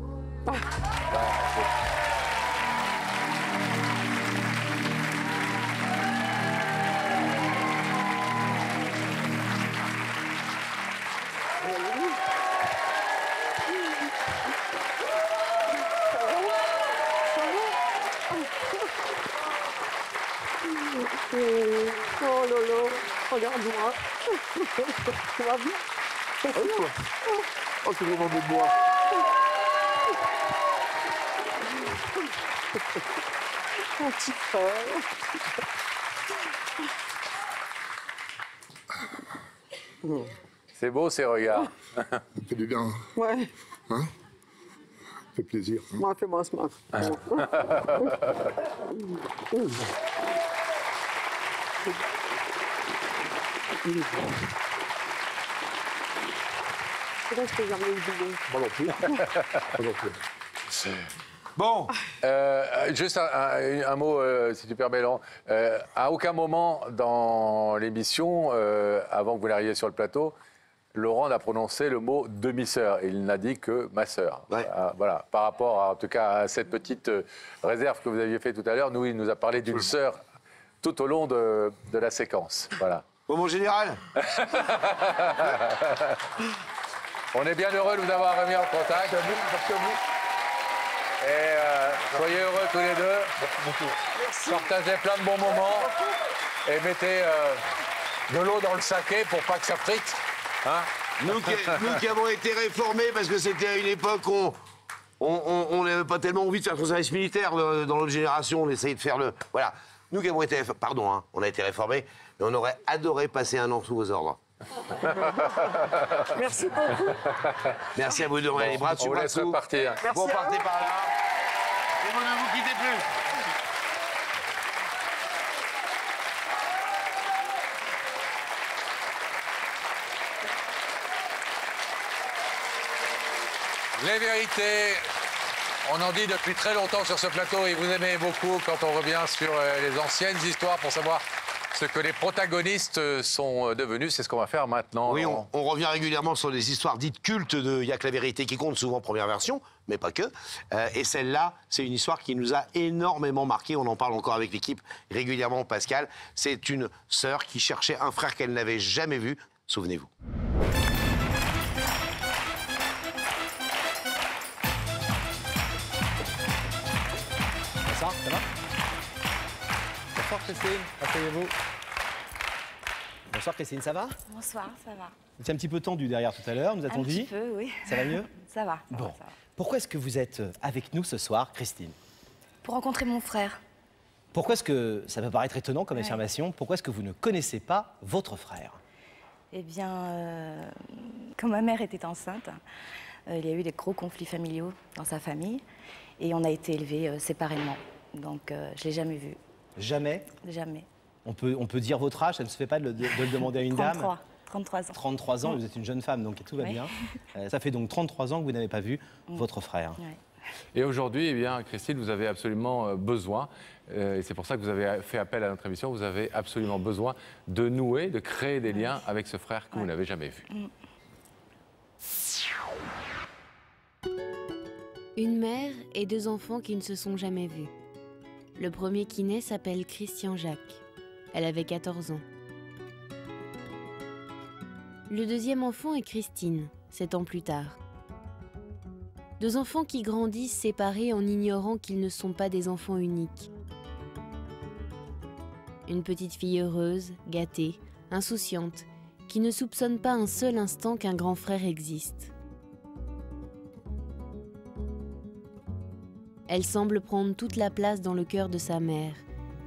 Oh Lolo, regarde-moi. Tu vas bien? Oh, tu veux m'en de moi. Mon petit frère. C'est beau ces regards. Ça fait du bien. Ouais. Hein? Ça fait plaisir. Hein? Moi, fais-moi ce matin. Bon, juste un mot, si tu permets, Laurent. À aucun moment dans l'émission, avant que vous n'arriviez sur le plateau, Laurent n'a prononcé le mot demi-sœur. Il n'a dit que ma sœur. Ouais. Voilà. Par rapport, en tout cas, à cette petite réserve que vous aviez fait tout à l'heure, il nous a parlé d'une sœur tout au long de la séquence. Voilà. Bon, mon général. On est bien heureux de vous avoir remis en contact. Et soyez heureux tous les deux. Partagez plein de bons moments. Et mettez de l'eau dans le saké pour pas que ça frite. Hein? Nous qui avons été réformés parce que c'était à une époque où on n'avait pas tellement envie de faire le service militaire dans notre génération. On essayait de faire le... Voilà. Nous qui avons été... Pardon, hein, on a été réformés, mais on aurait adoré passer un an sous vos ordres. Merci beaucoup. Merci à vous de les bras dessus. On vous laisse repartir. Bon, partez par là. Et vous ne vous quittez plus. Les vérités, on en dit depuis très longtemps sur ce plateau et vous aimez beaucoup quand on revient sur les anciennes histoires pour savoir ce que les protagonistes sont devenus. C'est ce qu'on va faire maintenant. Oui, on revient régulièrement sur des histoires dites cultes de Il y a que la vérité qui compte, souvent première version, mais pas que. Et celle-là, c'est une histoire qui nous a énormément marqué. On en parle encore avec l'équipe régulièrement, Pascal. C'est une sœur qui cherchait un frère qu'elle n'avait jamais vu. Souvenez-vous. Ça va? Bonsoir Christine, asseyez-vous. Bonsoir Christine, ça va? Bonsoir, ça va. Vous étiez un petit peu tendu derrière tout à l'heure, nous a-t-on dit? Un petit peu, oui. Ça va mieux? Ça va. Bon. Pourquoi est-ce que vous êtes avec nous ce soir, Christine? Pour rencontrer mon frère. Pourquoi est-ce que, ça peut paraître étonnant comme affirmation, pourquoi est-ce que vous ne connaissez pas votre frère? Eh bien, quand ma mère était enceinte, il y a eu des gros conflits familiaux dans sa famille et on a été élevés séparément. Donc, je ne l'ai jamais vu. Jamais? Jamais. On peut dire votre âge, ça ne se fait pas de le demander à une 33, dame? 33 ans. 33 ans, vous êtes une jeune femme, donc tout va Oui. bien. Ça fait donc 33 ans que vous n'avez pas vu votre frère. Ouais. Et aujourd'hui, eh bien, Christine, vous avez absolument besoin, et c'est pour ça que vous avez fait appel à notre émission, vous avez absolument besoin de nouer, de créer des liens avec ce frère que vous n'avez jamais vu. Une mère et 2 enfants qui ne se sont jamais vus. Le premier qui naît s'appelle Christian Jacques. Elle avait 14 ans. Le deuxième enfant est Christine, 7 ans plus tard. 2 enfants qui grandissent séparés en ignorant qu'ils ne sont pas des enfants uniques. Une petite fille heureuse, gâtée, insouciante, qui ne soupçonne pas un seul instant qu'un grand frère existe. Elle semble prendre toute la place dans le cœur de sa mère,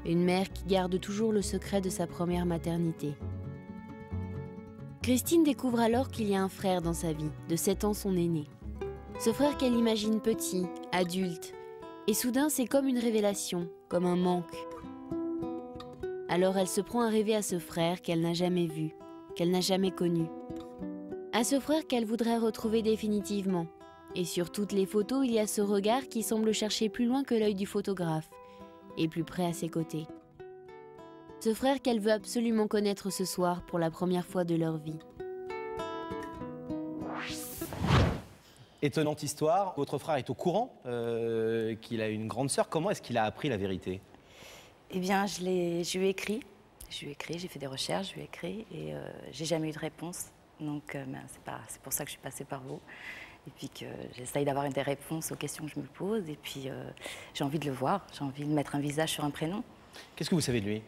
une mère qui garde toujours le secret de sa première maternité. Christine découvre alors qu'il y a un frère dans sa vie, de 7 ans son aîné. Ce frère qu'elle imagine petit, adulte, et soudain c'est comme une révélation, comme un manque. Alors elle se prend à rêver à ce frère qu'elle n'a jamais vu, qu'elle n'a jamais connu. À ce frère qu'elle voudrait retrouver définitivement. Et sur toutes les photos, il y a ce regard qui semble chercher plus loin que l'œil du photographe, et plus près à ses côtés. Ce frère qu'elle veut absolument connaître ce soir pour la première fois de leur vie. Étonnante histoire. Votre frère est au courant qu'il a une grande sœur. Comment est-ce qu'il a appris la vérité? Eh bien, je lui ai écrit. J'ai fait des recherches, je lui ai écrit et j'ai jamais eu de réponse. Donc, c'est pour ça que je suis passée par vous. Et puis que j'essaye d'avoir des réponses aux questions que je me pose. Et puis, j'ai envie de le voir. J'ai envie de mettre un visage sur un prénom. Qu'est-ce que vous savez de lui?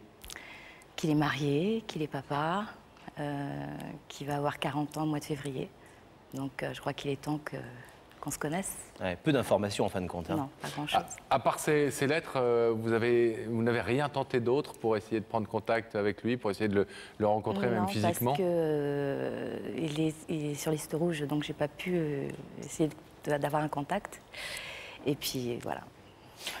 Qu'il est marié, qu'il est papa, qu'il va avoir 40 ans au mois de février. Donc, je crois qu'il est temps qu'on se connaisse. Ouais, peu d'informations en fin de compte. Hein. Non, pas grand-chose. À part ces lettres, vous n'avez rien tenté d'autre pour essayer de prendre contact avec lui, pour essayer de le rencontrer même physiquement? Parce qu'il est sur liste rouge, donc j'ai pas pu essayer d'avoir un contact. Et puis voilà.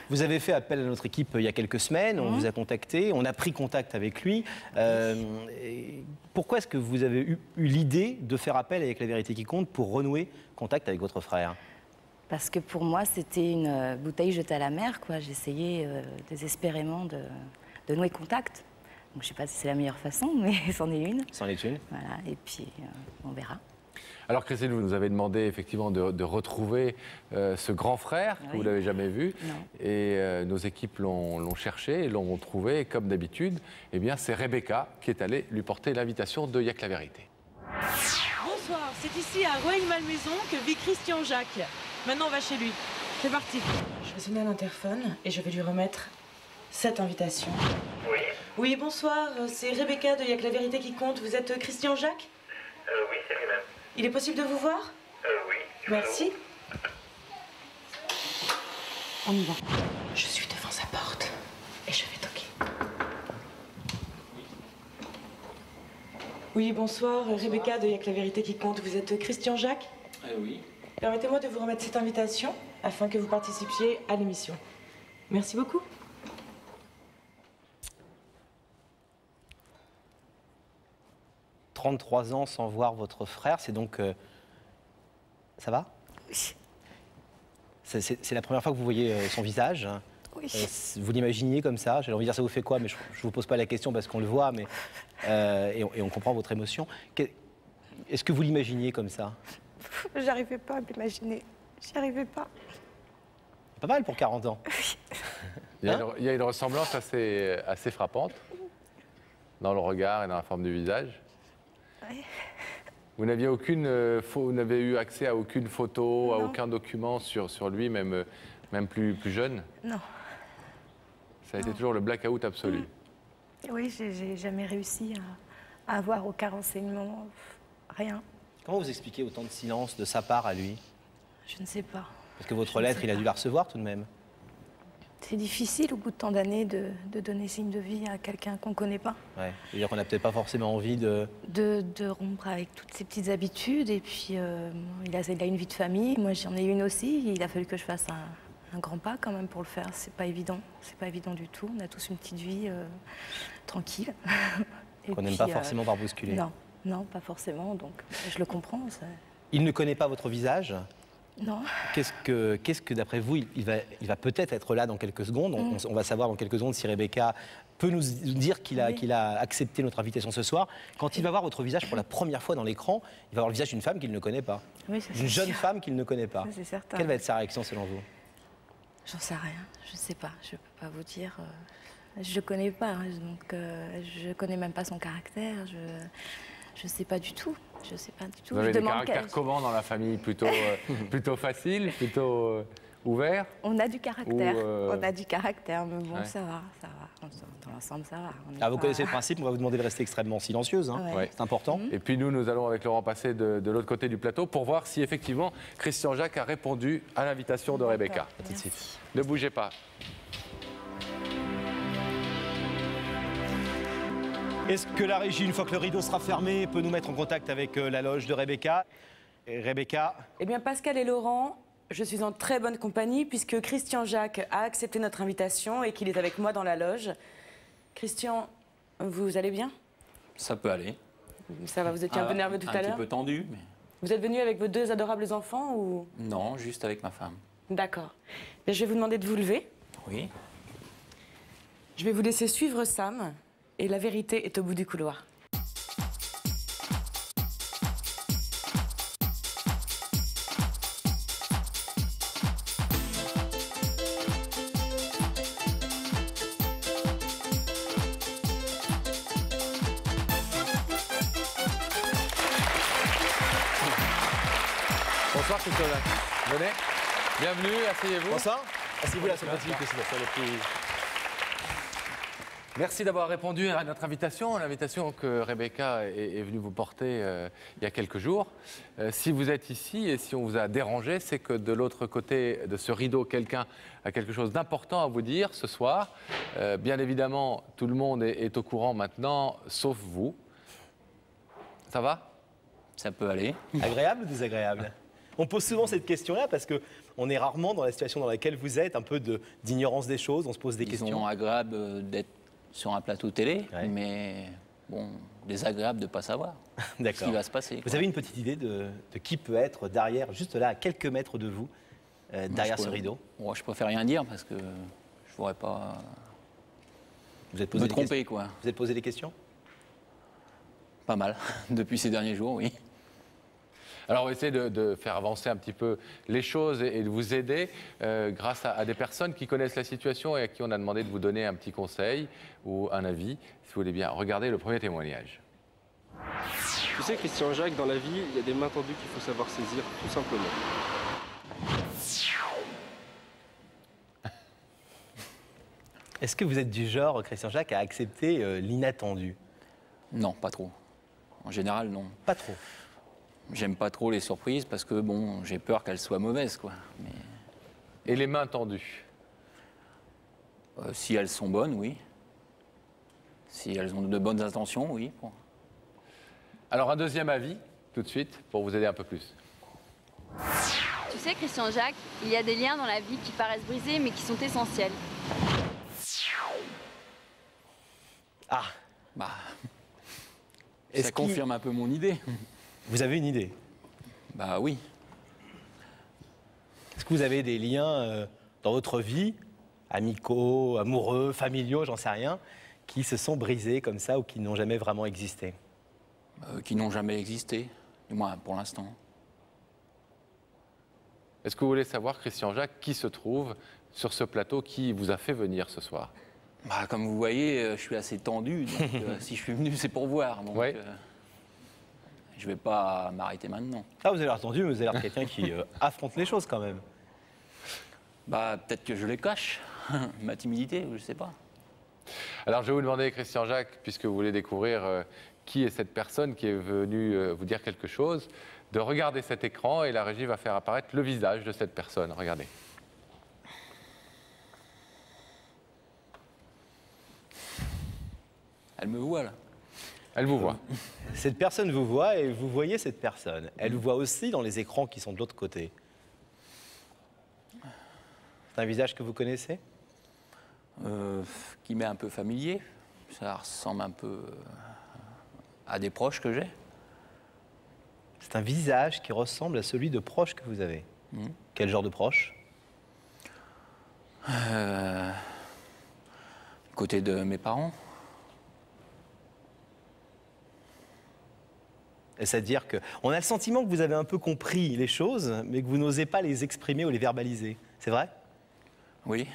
Vous avez fait appel à notre équipe il y a quelques semaines, on vous a contacté, on a pris contact avec lui. Pourquoi est-ce que vous avez eu l'idée de faire appel avec La Vérité qui compte pour renouer contact avec votre frère? Parce que pour moi, c'était une bouteille jetée à la mer, quoi. J'essayais désespérément de nouer contact. Donc, je ne sais pas si c'est la meilleure façon, mais c'en est une. C'en est une. Voilà, et puis on verra. Alors Christine, vous nous avez demandé effectivement de retrouver ce grand frère que vous n'avez jamais vu. Non. Et nos équipes l'ont cherché et l'ont trouvé. Et comme d'habitude, eh bien, c'est Rebecca qui est allée lui porter l'invitation de Y'a que la vérité. Bonsoir, c'est ici à Rueil-Malmaison que vit Christian Jacques. Maintenant, on va chez lui. C'est parti. Je vais sonner à l'interphone et je vais lui remettre cette invitation. Oui. Oui, bonsoir, c'est Rebecca de Y'a que la vérité qui compte. Vous êtes Christian Jacques? Oui, c'est lui-même. Il est possible de vous voir? Oui. Merci. On y va. Je suis devant sa porte et je vais toquer. Oui, bonsoir, Rebecca de Y'a que la vérité qui compte. Vous êtes Christian Jacques? Oui. Permettez-moi de vous remettre cette invitation afin que vous participiez à l'émission. Merci beaucoup. « 33 ans sans voir votre frère, c'est donc... Ça va? Oui. C'est la première fois que vous voyez son visage? Oui. Vous l'imaginez comme ça? J'ai envie de dire, ça vous fait quoi? Mais je ne vous pose pas la question parce qu'on le voit, mais, et on comprend votre émotion. Est-ce que vous l'imaginiez comme ça? J'arrivais pas à m'imaginer. J'y arrivais pas. Pas mal pour 40 ans. Il y a une ressemblance assez frappante dans le regard et dans la forme du visage. Oui. Vous n'aviez vous n'avez eu accès à aucune photo, Non. à aucun document sur lui, même plus jeune? Non. Ça a été toujours le blackout absolu. Oui, j'ai jamais réussi à avoir aucun renseignement, rien. Comment vous expliquez autant de silence de sa part à lui? Je ne sais pas. Parce que votre lettre, il a dû la recevoir tout de même. C'est difficile au bout de tant d'années de donner signe de vie à quelqu'un qu'on ne connaît pas. Ouais. C'est-à-dire qu'on n'a peut-être pas forcément envie de rompre avec toutes ses petites habitudes. Et puis, il a une vie de famille. Moi, j'en ai une aussi. Il a fallu que je fasse un grand pas quand même pour le faire. C'est pas évident. C'est pas évident du tout. On a tous une petite vie tranquille. Qu'on n'aime pas forcément par bousculer. Non, non, pas forcément. Donc, je le comprends. Ça... Il ne connaît pas votre visage? Non. Qu'est-ce que d'après vous, il va peut-être être là dans quelques secondes. On va savoir dans quelques secondes si Rebecca peut nous dire qu'il a accepté notre invitation ce soir. Quand il va voir votre visage pour la première fois dans l'écran, il va voir le visage d'une femme qu'il ne connaît pas. Oui, d'une jeune femme qu'il ne connaît pas. C'est certain. Quelle va être sa réaction selon vous? J'en sais rien. Je ne sais pas. Je ne peux pas vous dire. Je ne le connais pas. Hein, donc, je ne connais même pas son caractère. Je ne sais pas du tout. Je sais pas du tout. Vous avez des caractères comment dans la famille? Plutôt facile, plutôt ouvert? On a du caractère. On a du caractère, mais bon, ça va. Dans l'ensemble, ça va. Vous connaissez le principe, on va vous demander de rester extrêmement silencieuse. Hein. Ouais. C'est important. Et puis nous allons avec Laurent passer de l'autre côté du plateau pour voir si effectivement Christian Jacques a répondu à l'invitation de Rebecca. À tout de suite. Ne bougez pas. Est-ce que la régie, une fois que le rideau sera fermé, peut nous mettre en contact avec la loge de Rebecca? Et Rebecca? Eh bien, Pascal et Laurent, je suis en très bonne compagnie puisque Christian Jacques a accepté notre invitation et qu'il est avec moi dans la loge. Christian, vous allez bien? Ça peut aller. Ça va, vous étiez un peu nerveux tout à l'heure? Un petit peu tendu, mais... Vous êtes venu avec vos deux adorables enfants ou... Non, juste avec ma femme. D'accord. Je vais vous demander de vous lever. Oui. Je vais vous laisser suivre Sam. Et la vérité est au bout du couloir. Bonsoir Christian Jacques. Venez. Bienvenue, asseyez-vous. Bonsoir. Asseyez-vous là, c'est pratique. Merci d'avoir répondu à notre invitation, l'invitation que Rebecca est venue vous porter il y a quelques jours. Si vous êtes ici et si on vous a dérangé, c'est que de l'autre côté de ce rideau, quelqu'un a quelque chose d'important à vous dire ce soir. Bien évidemment, tout le monde est au courant maintenant, sauf vous. Ça va? Ça peut aller. Agréable ou désagréable? On pose souvent cette question-là parce qu'on est rarement dans la situation dans laquelle vous êtes, un peu d'ignorance des choses, on se pose des questions. C'est agréable d'être sur un plateau télé, mais bon, désagréable de ne pas savoir ce qui va se passer. Vous avez une petite idée de qui peut être derrière, juste là, à quelques mètres de vous, derrière ce rideau? Moi, je préfère rien dire parce que je ne pourrais pas me tromper, quoi. Vous êtes posé des questions? Pas mal, depuis ces derniers jours, oui. Alors, on va essayer de faire avancer un petit peu les choses et de vous aider grâce à des personnes qui connaissent la situation et à qui on a demandé de vous donner un petit conseil ou un avis. Si vous voulez bien, regardez le premier témoignage. Tu sais, Christian Jacques, dans la vie, il y a des mains tendues qu'il faut savoir saisir, tout simplement. Est-ce que vous êtes du genre, Christian Jacques, à accepter l'inattendu? Non, pas trop. En général, non. Pas trop? J'aime pas trop les surprises parce que, bon, j'ai peur qu'elles soient mauvaises, quoi. Mais... Et les mains tendues? Si elles sont bonnes, oui. Si elles ont de bonnes intentions, oui. Bon. Alors, un deuxième avis, tout de suite, pour vous aider un peu plus. Tu sais, Christian Jacques, il y a des liens dans la vie qui paraissent brisés, mais qui sont essentiels. Ah, bah... Ça confirme un peu mon idée. Vous avez une idée? Bah oui. Est-ce que vous avez des liens dans votre vie, amicaux, amoureux, familiaux, j'en sais rien, qui se sont brisés comme ça ou qui n'ont jamais vraiment existé? Qui n'ont jamais existé, du moins pour l'instant. Est-ce que vous voulez savoir, Christian Jacques, qui se trouve sur ce plateau, qui vous a fait venir ce soir? Bah, comme vous voyez, je suis assez tendu, donc si je suis venu, c'est pour voir. Donc, je ne vais pas m'arrêter maintenant. Ah, vous avez l'air tendu, mais vous avez l'air quelqu'un qui affronte les choses quand même. Bah, peut-être que je les cache, ma timidité, je ne sais pas. Alors, je vais vous demander, Christian Jacques, puisque vous voulez découvrir qui est cette personne qui est venue vous dire quelque chose, de regarder cet écran et la régie va faire apparaître le visage de cette personne. Regardez. voit, là. Elle vous voit. Cette personne vous voit et vous voyez cette personne. Elle vous voit aussi dans les écrans qui sont de l'autre côté. C'est un visage que vous connaissez? Qui m'est un peu familier. Ça ressemble un peu à des proches que j'ai. C'est un visage qui ressemble à celui de proches que vous avez. Quel genre de proches? Côté de mes parents. C'est-à-dire qu'on a le sentiment que vous avez un peu compris les choses, mais que vous n'osez pas les exprimer ou les verbaliser. C'est vrai? Oui.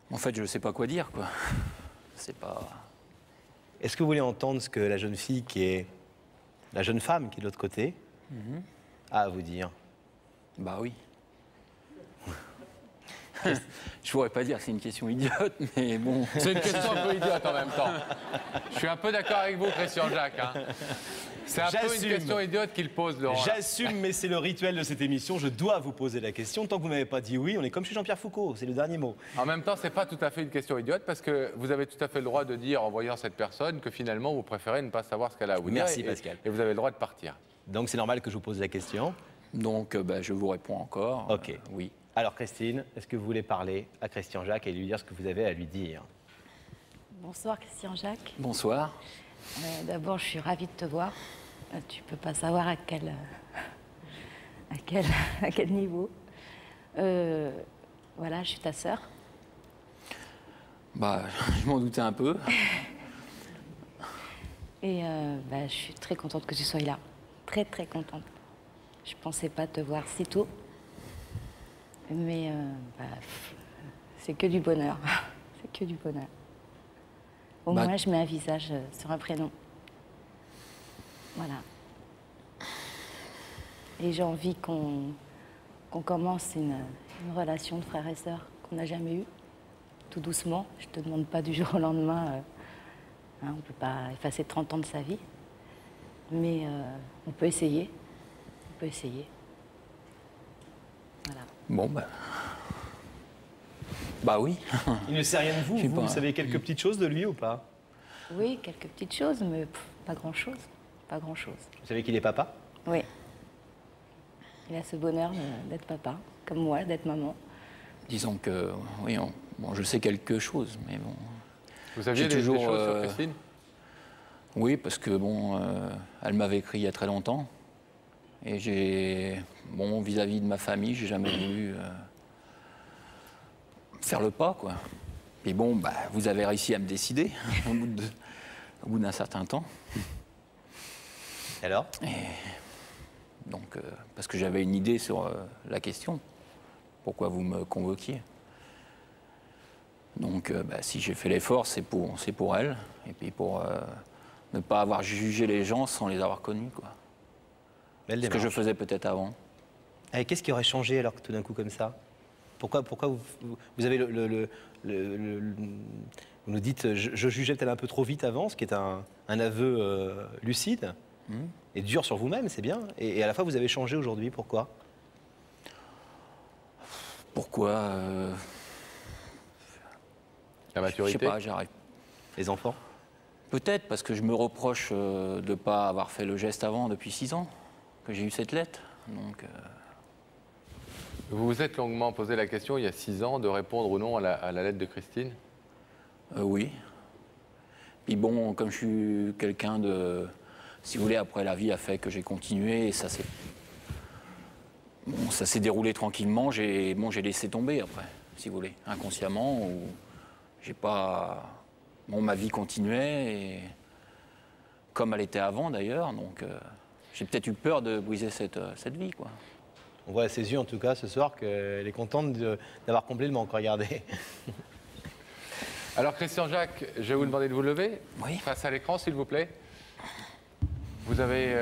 En fait, je ne sais pas quoi dire, quoi. C'est pas... Est-ce que vous voulez entendre ce que la jeune fille qui est... la jeune femme qui est de l'autre côté a à vous dire? Bah oui. Je pourrais pas dire que c'est une question idiote, mais bon... C'est une question un peu idiote en même temps. Je suis un peu d'accord avec vous, Christian Jacques. Hein. C'est un peu une question idiote qu'il pose, Laurent. J'assume, mais c'est le rituel de cette émission. Je dois vous poser la question. Tant que vous m'avez pas dit oui, on est comme chez Jean-Pierre Foucault. C'est le dernier mot. En même temps, c'est pas tout à fait une question idiote parce que vous avez tout à fait le droit de dire, en voyant cette personne, que finalement, vous préférez ne pas savoir ce qu'elle a à vous dire. Merci, Pascal. Et vous avez le droit de partir. Donc, c'est normal que je vous pose la question. Donc, je vous réponds encore. OK. Oui. Alors, Christine, est-ce que vous voulez parler à Christian Jacques et lui dire ce que vous avez à lui dire? Bonsoir Christian Jacques. Bonsoir. D'abord, je suis ravie de te voir. Tu peux pas savoir à quel niveau. Voilà, je suis ta sœur. Bah, je m'en doutais un peu. Et je suis très contente que tu sois là. Très, très contente. Je pensais pas te voir si tôt. Mais c'est que du bonheur. C'est que du bonheur. Au moins, je mets un visage sur un prénom. Voilà. Et j'ai envie qu'on commence une relation de frères et sœurs qu'on n'a jamais eue, tout doucement. Je ne te demande pas du jour au lendemain. On ne peut pas effacer 30 ans de sa vie. Mais on peut essayer. On peut essayer. Voilà. Bon, bah oui. Il ne sait rien de vous. Vous savez quelques petites choses de lui ou pas? Oui, quelques petites choses, mais pas grand-chose. Pas grand-chose. Vous savez qu'il est papa? Oui. Il a ce bonheur d'être papa, comme moi, d'être maman. Disons que, oui, je sais quelque chose, mais bon... Vous aviez des choses sur Christine? Oui, parce que, elle m'avait écrit il y a très longtemps. Et vis-à-vis de ma famille, j'ai jamais voulu faire le pas, quoi. Et vous avez réussi à me décider au bout d'un certain temps. Alors? Donc, parce que j'avais une idée sur la question. Pourquoi vous me convoquiez? Donc, si j'ai fait l'effort, c'est pour elle. Et puis pour ne pas avoir jugé les gens sans les avoir connus, quoi. Ce que je faisais peut-être avant. Et qu'est-ce qui aurait changé alors que tout d'un coup comme ça? Pourquoi vous avez vous nous dites je jugeais peut-être un peu trop vite avant, ce qui est un aveu lucide et dur sur vous-même, c'est bien. Et à la fois vous avez changé aujourd'hui, pourquoi? Pourquoi La maturité? Je sais pas, j'arrive. Les enfants? Peut-être parce que je me reproche de ne pas avoir fait le geste avant depuis 6 ans que j'ai eu cette lettre. Donc, Vous vous êtes longuement posé la question il y a 6 ans de répondre ou non à la lettre de Christine? Oui. Puis comme je suis quelqu'un de... Si vous voulez, après la vie a fait que j'ai continué et ça s'est déroulé tranquillement. J'ai laissé tomber après, si vous voulez, inconsciemment. Ou j'ai pas... ma vie continuait, et comme elle était avant d'ailleurs, donc j'ai peut-être eu peur de briser cette vie, quoi. On voit à ses yeux en tout cas ce soir qu'elle est contente d'avoir comblé le manque, regardez. Alors Christian Jacques, je vais vous demander de vous lever face à l'écran, s'il vous plaît. Vous avez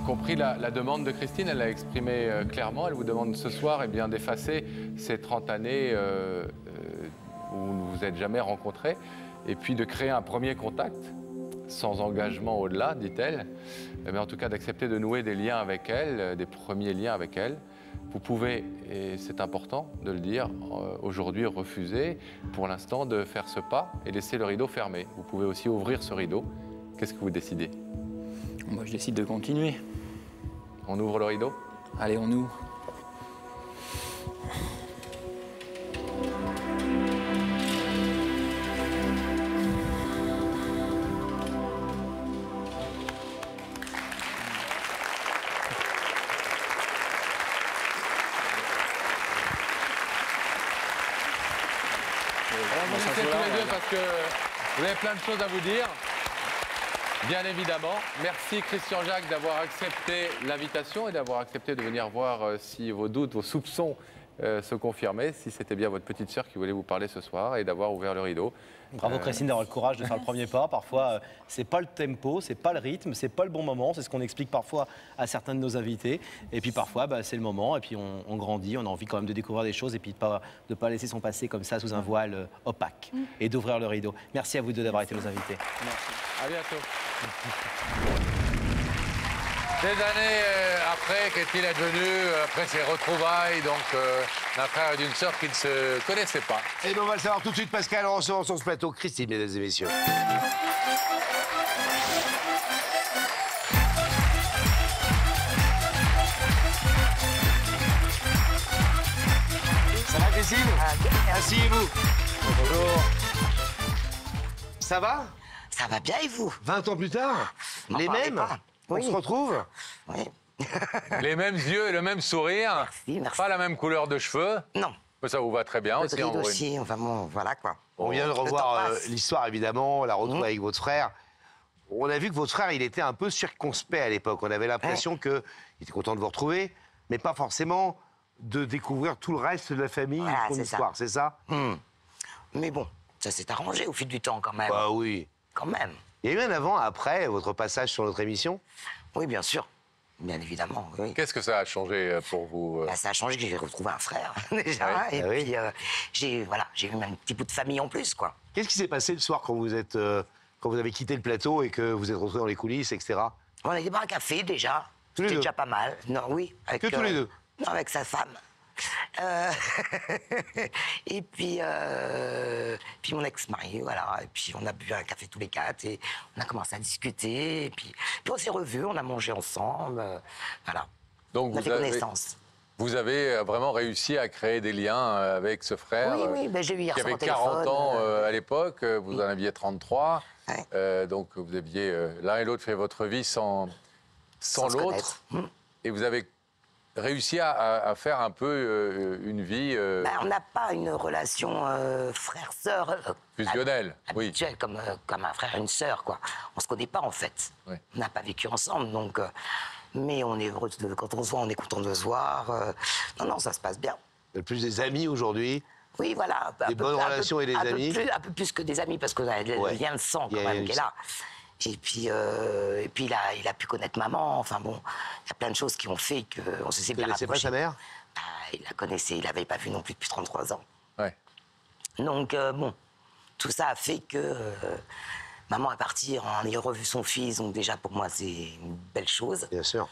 compris la demande de Christine, elle l'a exprimée clairement. Elle vous demande ce soir d'effacer ces 30 années où vous ne vous êtes jamais rencontrés, et puis de créer un premier contact, sans engagement au-delà, dit-elle, mais en tout cas d'accepter de nouer des liens avec elle, des premiers liens avec elle, Vous pouvez, et c'est important de le dire, aujourd'hui refuser pour l'instant de faire ce pas et laisser le rideau fermé. Vous pouvez aussi ouvrir ce rideau. Qu'est-ce que vous décidez? Moi, je décide de continuer. On ouvre le rideau? Allez, on ouvre. Tous les deux parce que vous avez plein de choses à vous dire. Bien évidemment. Merci Christian Jacques d'avoir accepté l'invitation et d'avoir accepté de venir voir si vos doutes, vos soupçons se confirmaient, si c'était bien votre petite sœur qui voulait vous parler ce soir et d'avoir ouvert le rideau. Bravo Christine d'avoir le courage de faire le premier pas. Parfois, c'est pas le tempo, c'est pas le rythme, c'est pas le bon moment. C'est ce qu'on explique parfois à certains de nos invités. Et puis parfois, c'est le moment. Et puis on grandit, on a envie quand même de découvrir des choses et puis de pas laisser son passé comme ça sous un voile opaque et d'ouvrir le rideau. Merci à vous deux d'avoir été nos invités. Merci. À bientôt. Des années après, qu'est-il advenu après ces retrouvailles d'un frère et d'une sœur qui ne se connaissaient pas? Et bien on va le savoir tout de suite, Pascal, en recevant sur ce plateau Christine, mesdames et messieurs. Ça va, Christine? Asseyez-vous. Bonjour. Ça va? Ça va bien et vous? 20 ans plus tard? Les mêmes? On se retrouve? Oui. Les mêmes yeux et le même sourire. Merci. Pas la même couleur de cheveux. Non. Mais ça vous va très bien aussi. Aussi, enfin bon, voilà quoi. On vient de revoir l'histoire, évidemment, la retrouve avec votre frère. On a vu que votre frère, il était un peu circonspect à l'époque. On avait l'impression qu'il était content de vous retrouver, mais pas forcément de découvrir tout le reste de la famille, Voilà, son c'est histoire, c'est ça? Mais bon, ça s'est arrangé au fil du temps quand même. Bah oui. Quand même. Il y a eu un avant, après votre passage sur notre émission? Oui, bien sûr. Bien évidemment, oui. Qu'est-ce que ça a changé pour vous? Ça a changé que j'ai retrouvé un frère, déjà. Ouais. Et puis, j'ai eu un petit bout de famille en plus, quoi. Qu'est-ce qui s'est passé le soir quand vous avez quitté le plateau et que vous êtes retrouvés dans les coulisses, etc.? On a été boire un café, déjà. C'était déjà pas mal. Non, oui. Avec, que tous les deux? Non, avec sa femme. Et puis mon ex-mari, voilà. Et puis on a bu un café tous les quatre et on a commencé à discuter. Et puis on s'est revus, on a mangé ensemble. Voilà. Donc on a fait connaissance. Vous avez vraiment réussi à créer des liens avec ce frère oui, j'ai eu hier qui sur mon avait 40 téléphone, ans à l'époque. Vous en aviez 33. Donc vous aviez l'un et l'autre fait votre vie sans l'autre. Et vous avez réussi à faire un peu une vie... on n'a pas une relation frère-sœur... fusionnelle, habituelle, comme un frère et une sœur, quoi. On se connaît pas, en fait. Oui. On n'a pas vécu ensemble, donc... mais on est heureux quand on se voit, on est content de se voir. Non, ça se passe bien. Vous êtes plus des amis aujourd'hui? Oui, voilà. Des bonnes relations et des amis? Un peu plus que des amis, parce qu'on a le lien de sang, quand même, qui est là. Et puis il a pu connaître maman. Enfin bon, il y a plein de choses qui ont fait qu'on se s'est bien rapprochés. Vous connaissez pas sa mère? Il la connaissait, il l'avait pas vue non plus depuis 33 ans. Ouais. Donc bon, tout ça a fait que maman est partie en ayant revu son fils. Donc déjà pour moi c'est une belle chose. Bien sûr.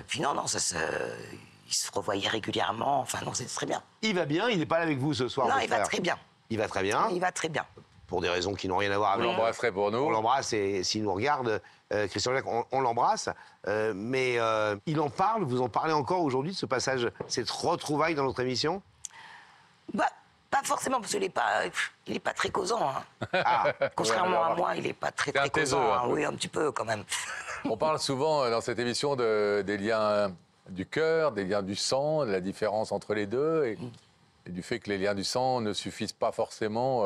Puis non, il se revoyait régulièrement. Enfin non, c'est très bien. Il va bien? Il n'est pas là avec vous ce soir? Non, il va très bien. Il va très bien? Il va très bien. Pour des raisons qui n'ont rien à voir avec... On l'embrasserait pour nous. On l'embrasse et s'il nous regarde, Christian Jacques, on l'embrasse. Mais il en parle, vous en parlez encore aujourd'hui de ce passage, cette retrouvaille dans notre émission? Bah, pas forcément, parce qu'il n'est pas très causant. Hein. Contrairement à moi, il n'est pas très causant. Hein. Oui, un petit peu quand même. On parle souvent dans cette émission des liens du cœur, des liens du sang, de la différence entre les deux et du fait que les liens du sang ne suffisent pas forcément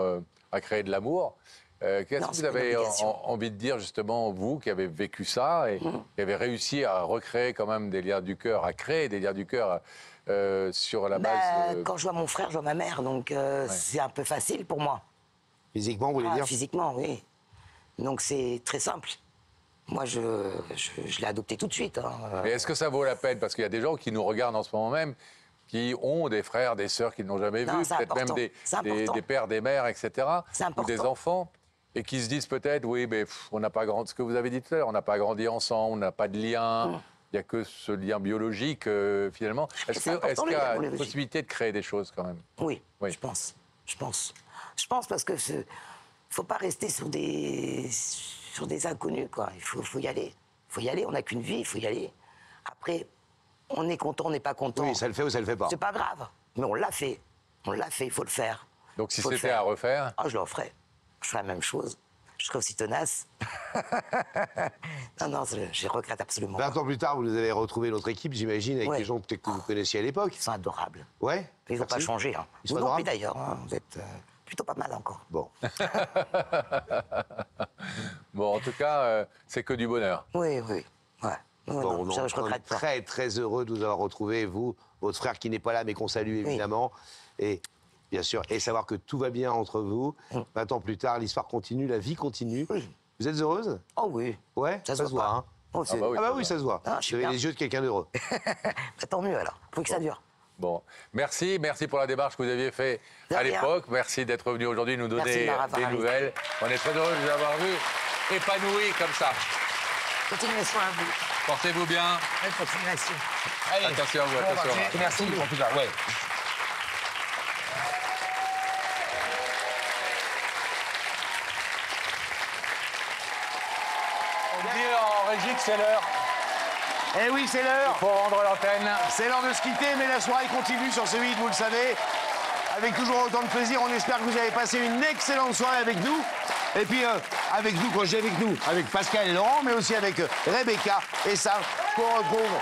à créer de l'amour. Qu'est-ce que vous avez envie de dire, justement, vous qui avez vécu ça et qui avez réussi à recréer quand même des liens du cœur, à créer des liens du cœur sur la base... Quand je vois mon frère, je vois ma mère, donc c'est un peu facile pour moi. Physiquement, vous voulez dire? Physiquement, oui. Donc c'est très simple. Moi, je l'ai adopté tout de suite. Hein. Mais est-ce que ça vaut la peine? Parce qu'il y a des gens qui nous regardent en ce moment même, qui ont des frères, des sœurs qu'ils n'ont jamais vus, peut-être même des pères, des mères, etc., ou des enfants, et qui se disent peut-être, oui, mais on n'a pas grandi, ce que vous avez dit tout à l'heure, on n'a pas grandi ensemble, on n'a pas de lien, il n'y a que ce lien biologique, finalement. Est-ce qu'il y a une possibilité de créer des choses, quand même? Oui, je pense. Je pense parce que faut pas rester sur des inconnus, quoi. Il faut y aller. Il faut y aller, on n'a qu'une vie, il faut y aller. Après, on est content, on n'est pas content. Oui, ça le fait ou ça le fait pas. C'est pas grave, mais on l'a fait. On l'a fait, il faut le faire. Donc si c'était à refaire? Ah, je le referais. Je ferais la même chose. Je serais aussi tenace. Non, je regrette absolument. 20 ans plus tard, vous avez retrouvé notre équipe, j'imagine, avec les gens peut-être que vous connaissiez à l'époque. Ils sont adorables. Ouais. Ils n'ont pas changé. Hein. Ils sont Vous non plus adorables d'ailleurs. Hein. Vous êtes plutôt pas mal encore. Bon. Bon, en tout cas, c'est que du bonheur. Oui. Ouais. Bon, non, je regrette pas. Très, très heureux de vous avoir retrouvé, vous, votre frère qui n'est pas là, mais qu'on salue évidemment. Et bien sûr, et savoir que tout va bien entre vous. 20 ans plus tard, l'histoire continue, la vie continue. Vous êtes heureuse? Oh oui. Ouais, ça se voit. Hein. Oh, ah bah oui, ça se voit. Vous avez les yeux de quelqu'un d'heureux. Tant mieux alors, faut que ça dure. Bon, merci pour la démarche que vous aviez faite à l'époque. Merci d'être venu aujourd'hui nous donner des nouvelles. On est très heureux de vous avoir vu épanoui comme ça. Continuation à vous. Portez-vous bien. Continuation. Allez, attention à vous, attention. Merci. En plus tard, ouais. On dit en régie que c'est l'heure. Eh oui, c'est l'heure. Il faut rendre l'antenne. C'est l'heure de se quitter, mais la soirée continue sur C8, vous le savez. Avec toujours autant de plaisir, on espère que vous avez passé une excellente soirée avec nous. Et puis, avec nous, quand je dis avec nous, avec Pascal et Laurent, mais aussi avec Rebecca et Sam, qu'on retrouve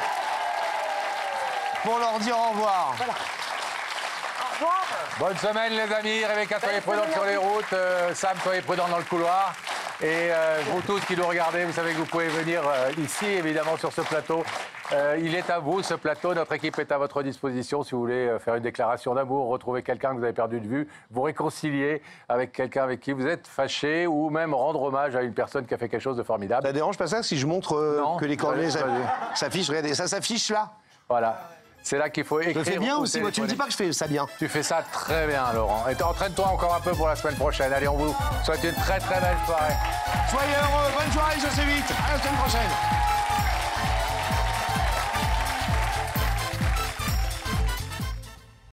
pour leur dire au revoir. Voilà. Au revoir. Bonne semaine, les amis. Rebecca, soyez prudente sur les routes. Sam, soyez prudent dans le couloir. Et vous tous qui nous regardez, vous savez que vous pouvez venir ici, évidemment, sur ce plateau. Il est à vous, ce plateau. Notre équipe est à votre disposition si vous voulez faire une déclaration d'amour, retrouver quelqu'un que vous avez perdu de vue, vous réconcilier avec quelqu'un avec qui vous êtes fâché ou même rendre hommage à une personne qui a fait quelque chose de formidable. Ça dérange pas ça si je montre que les coordonnées s'affichent? Regardez, ça s'affiche là. Voilà. C'est là qu'il faut écrire. Je le fais bien aussi, moi tu me dis pas que je fais ça bien. Tu fais ça très bien, Laurent. Et entraîne-toi encore un peu pour la semaine prochaine. Allez, on vous souhaite une très très belle soirée. Soyez heureux, bonne soirée sur C8. À la semaine prochaine.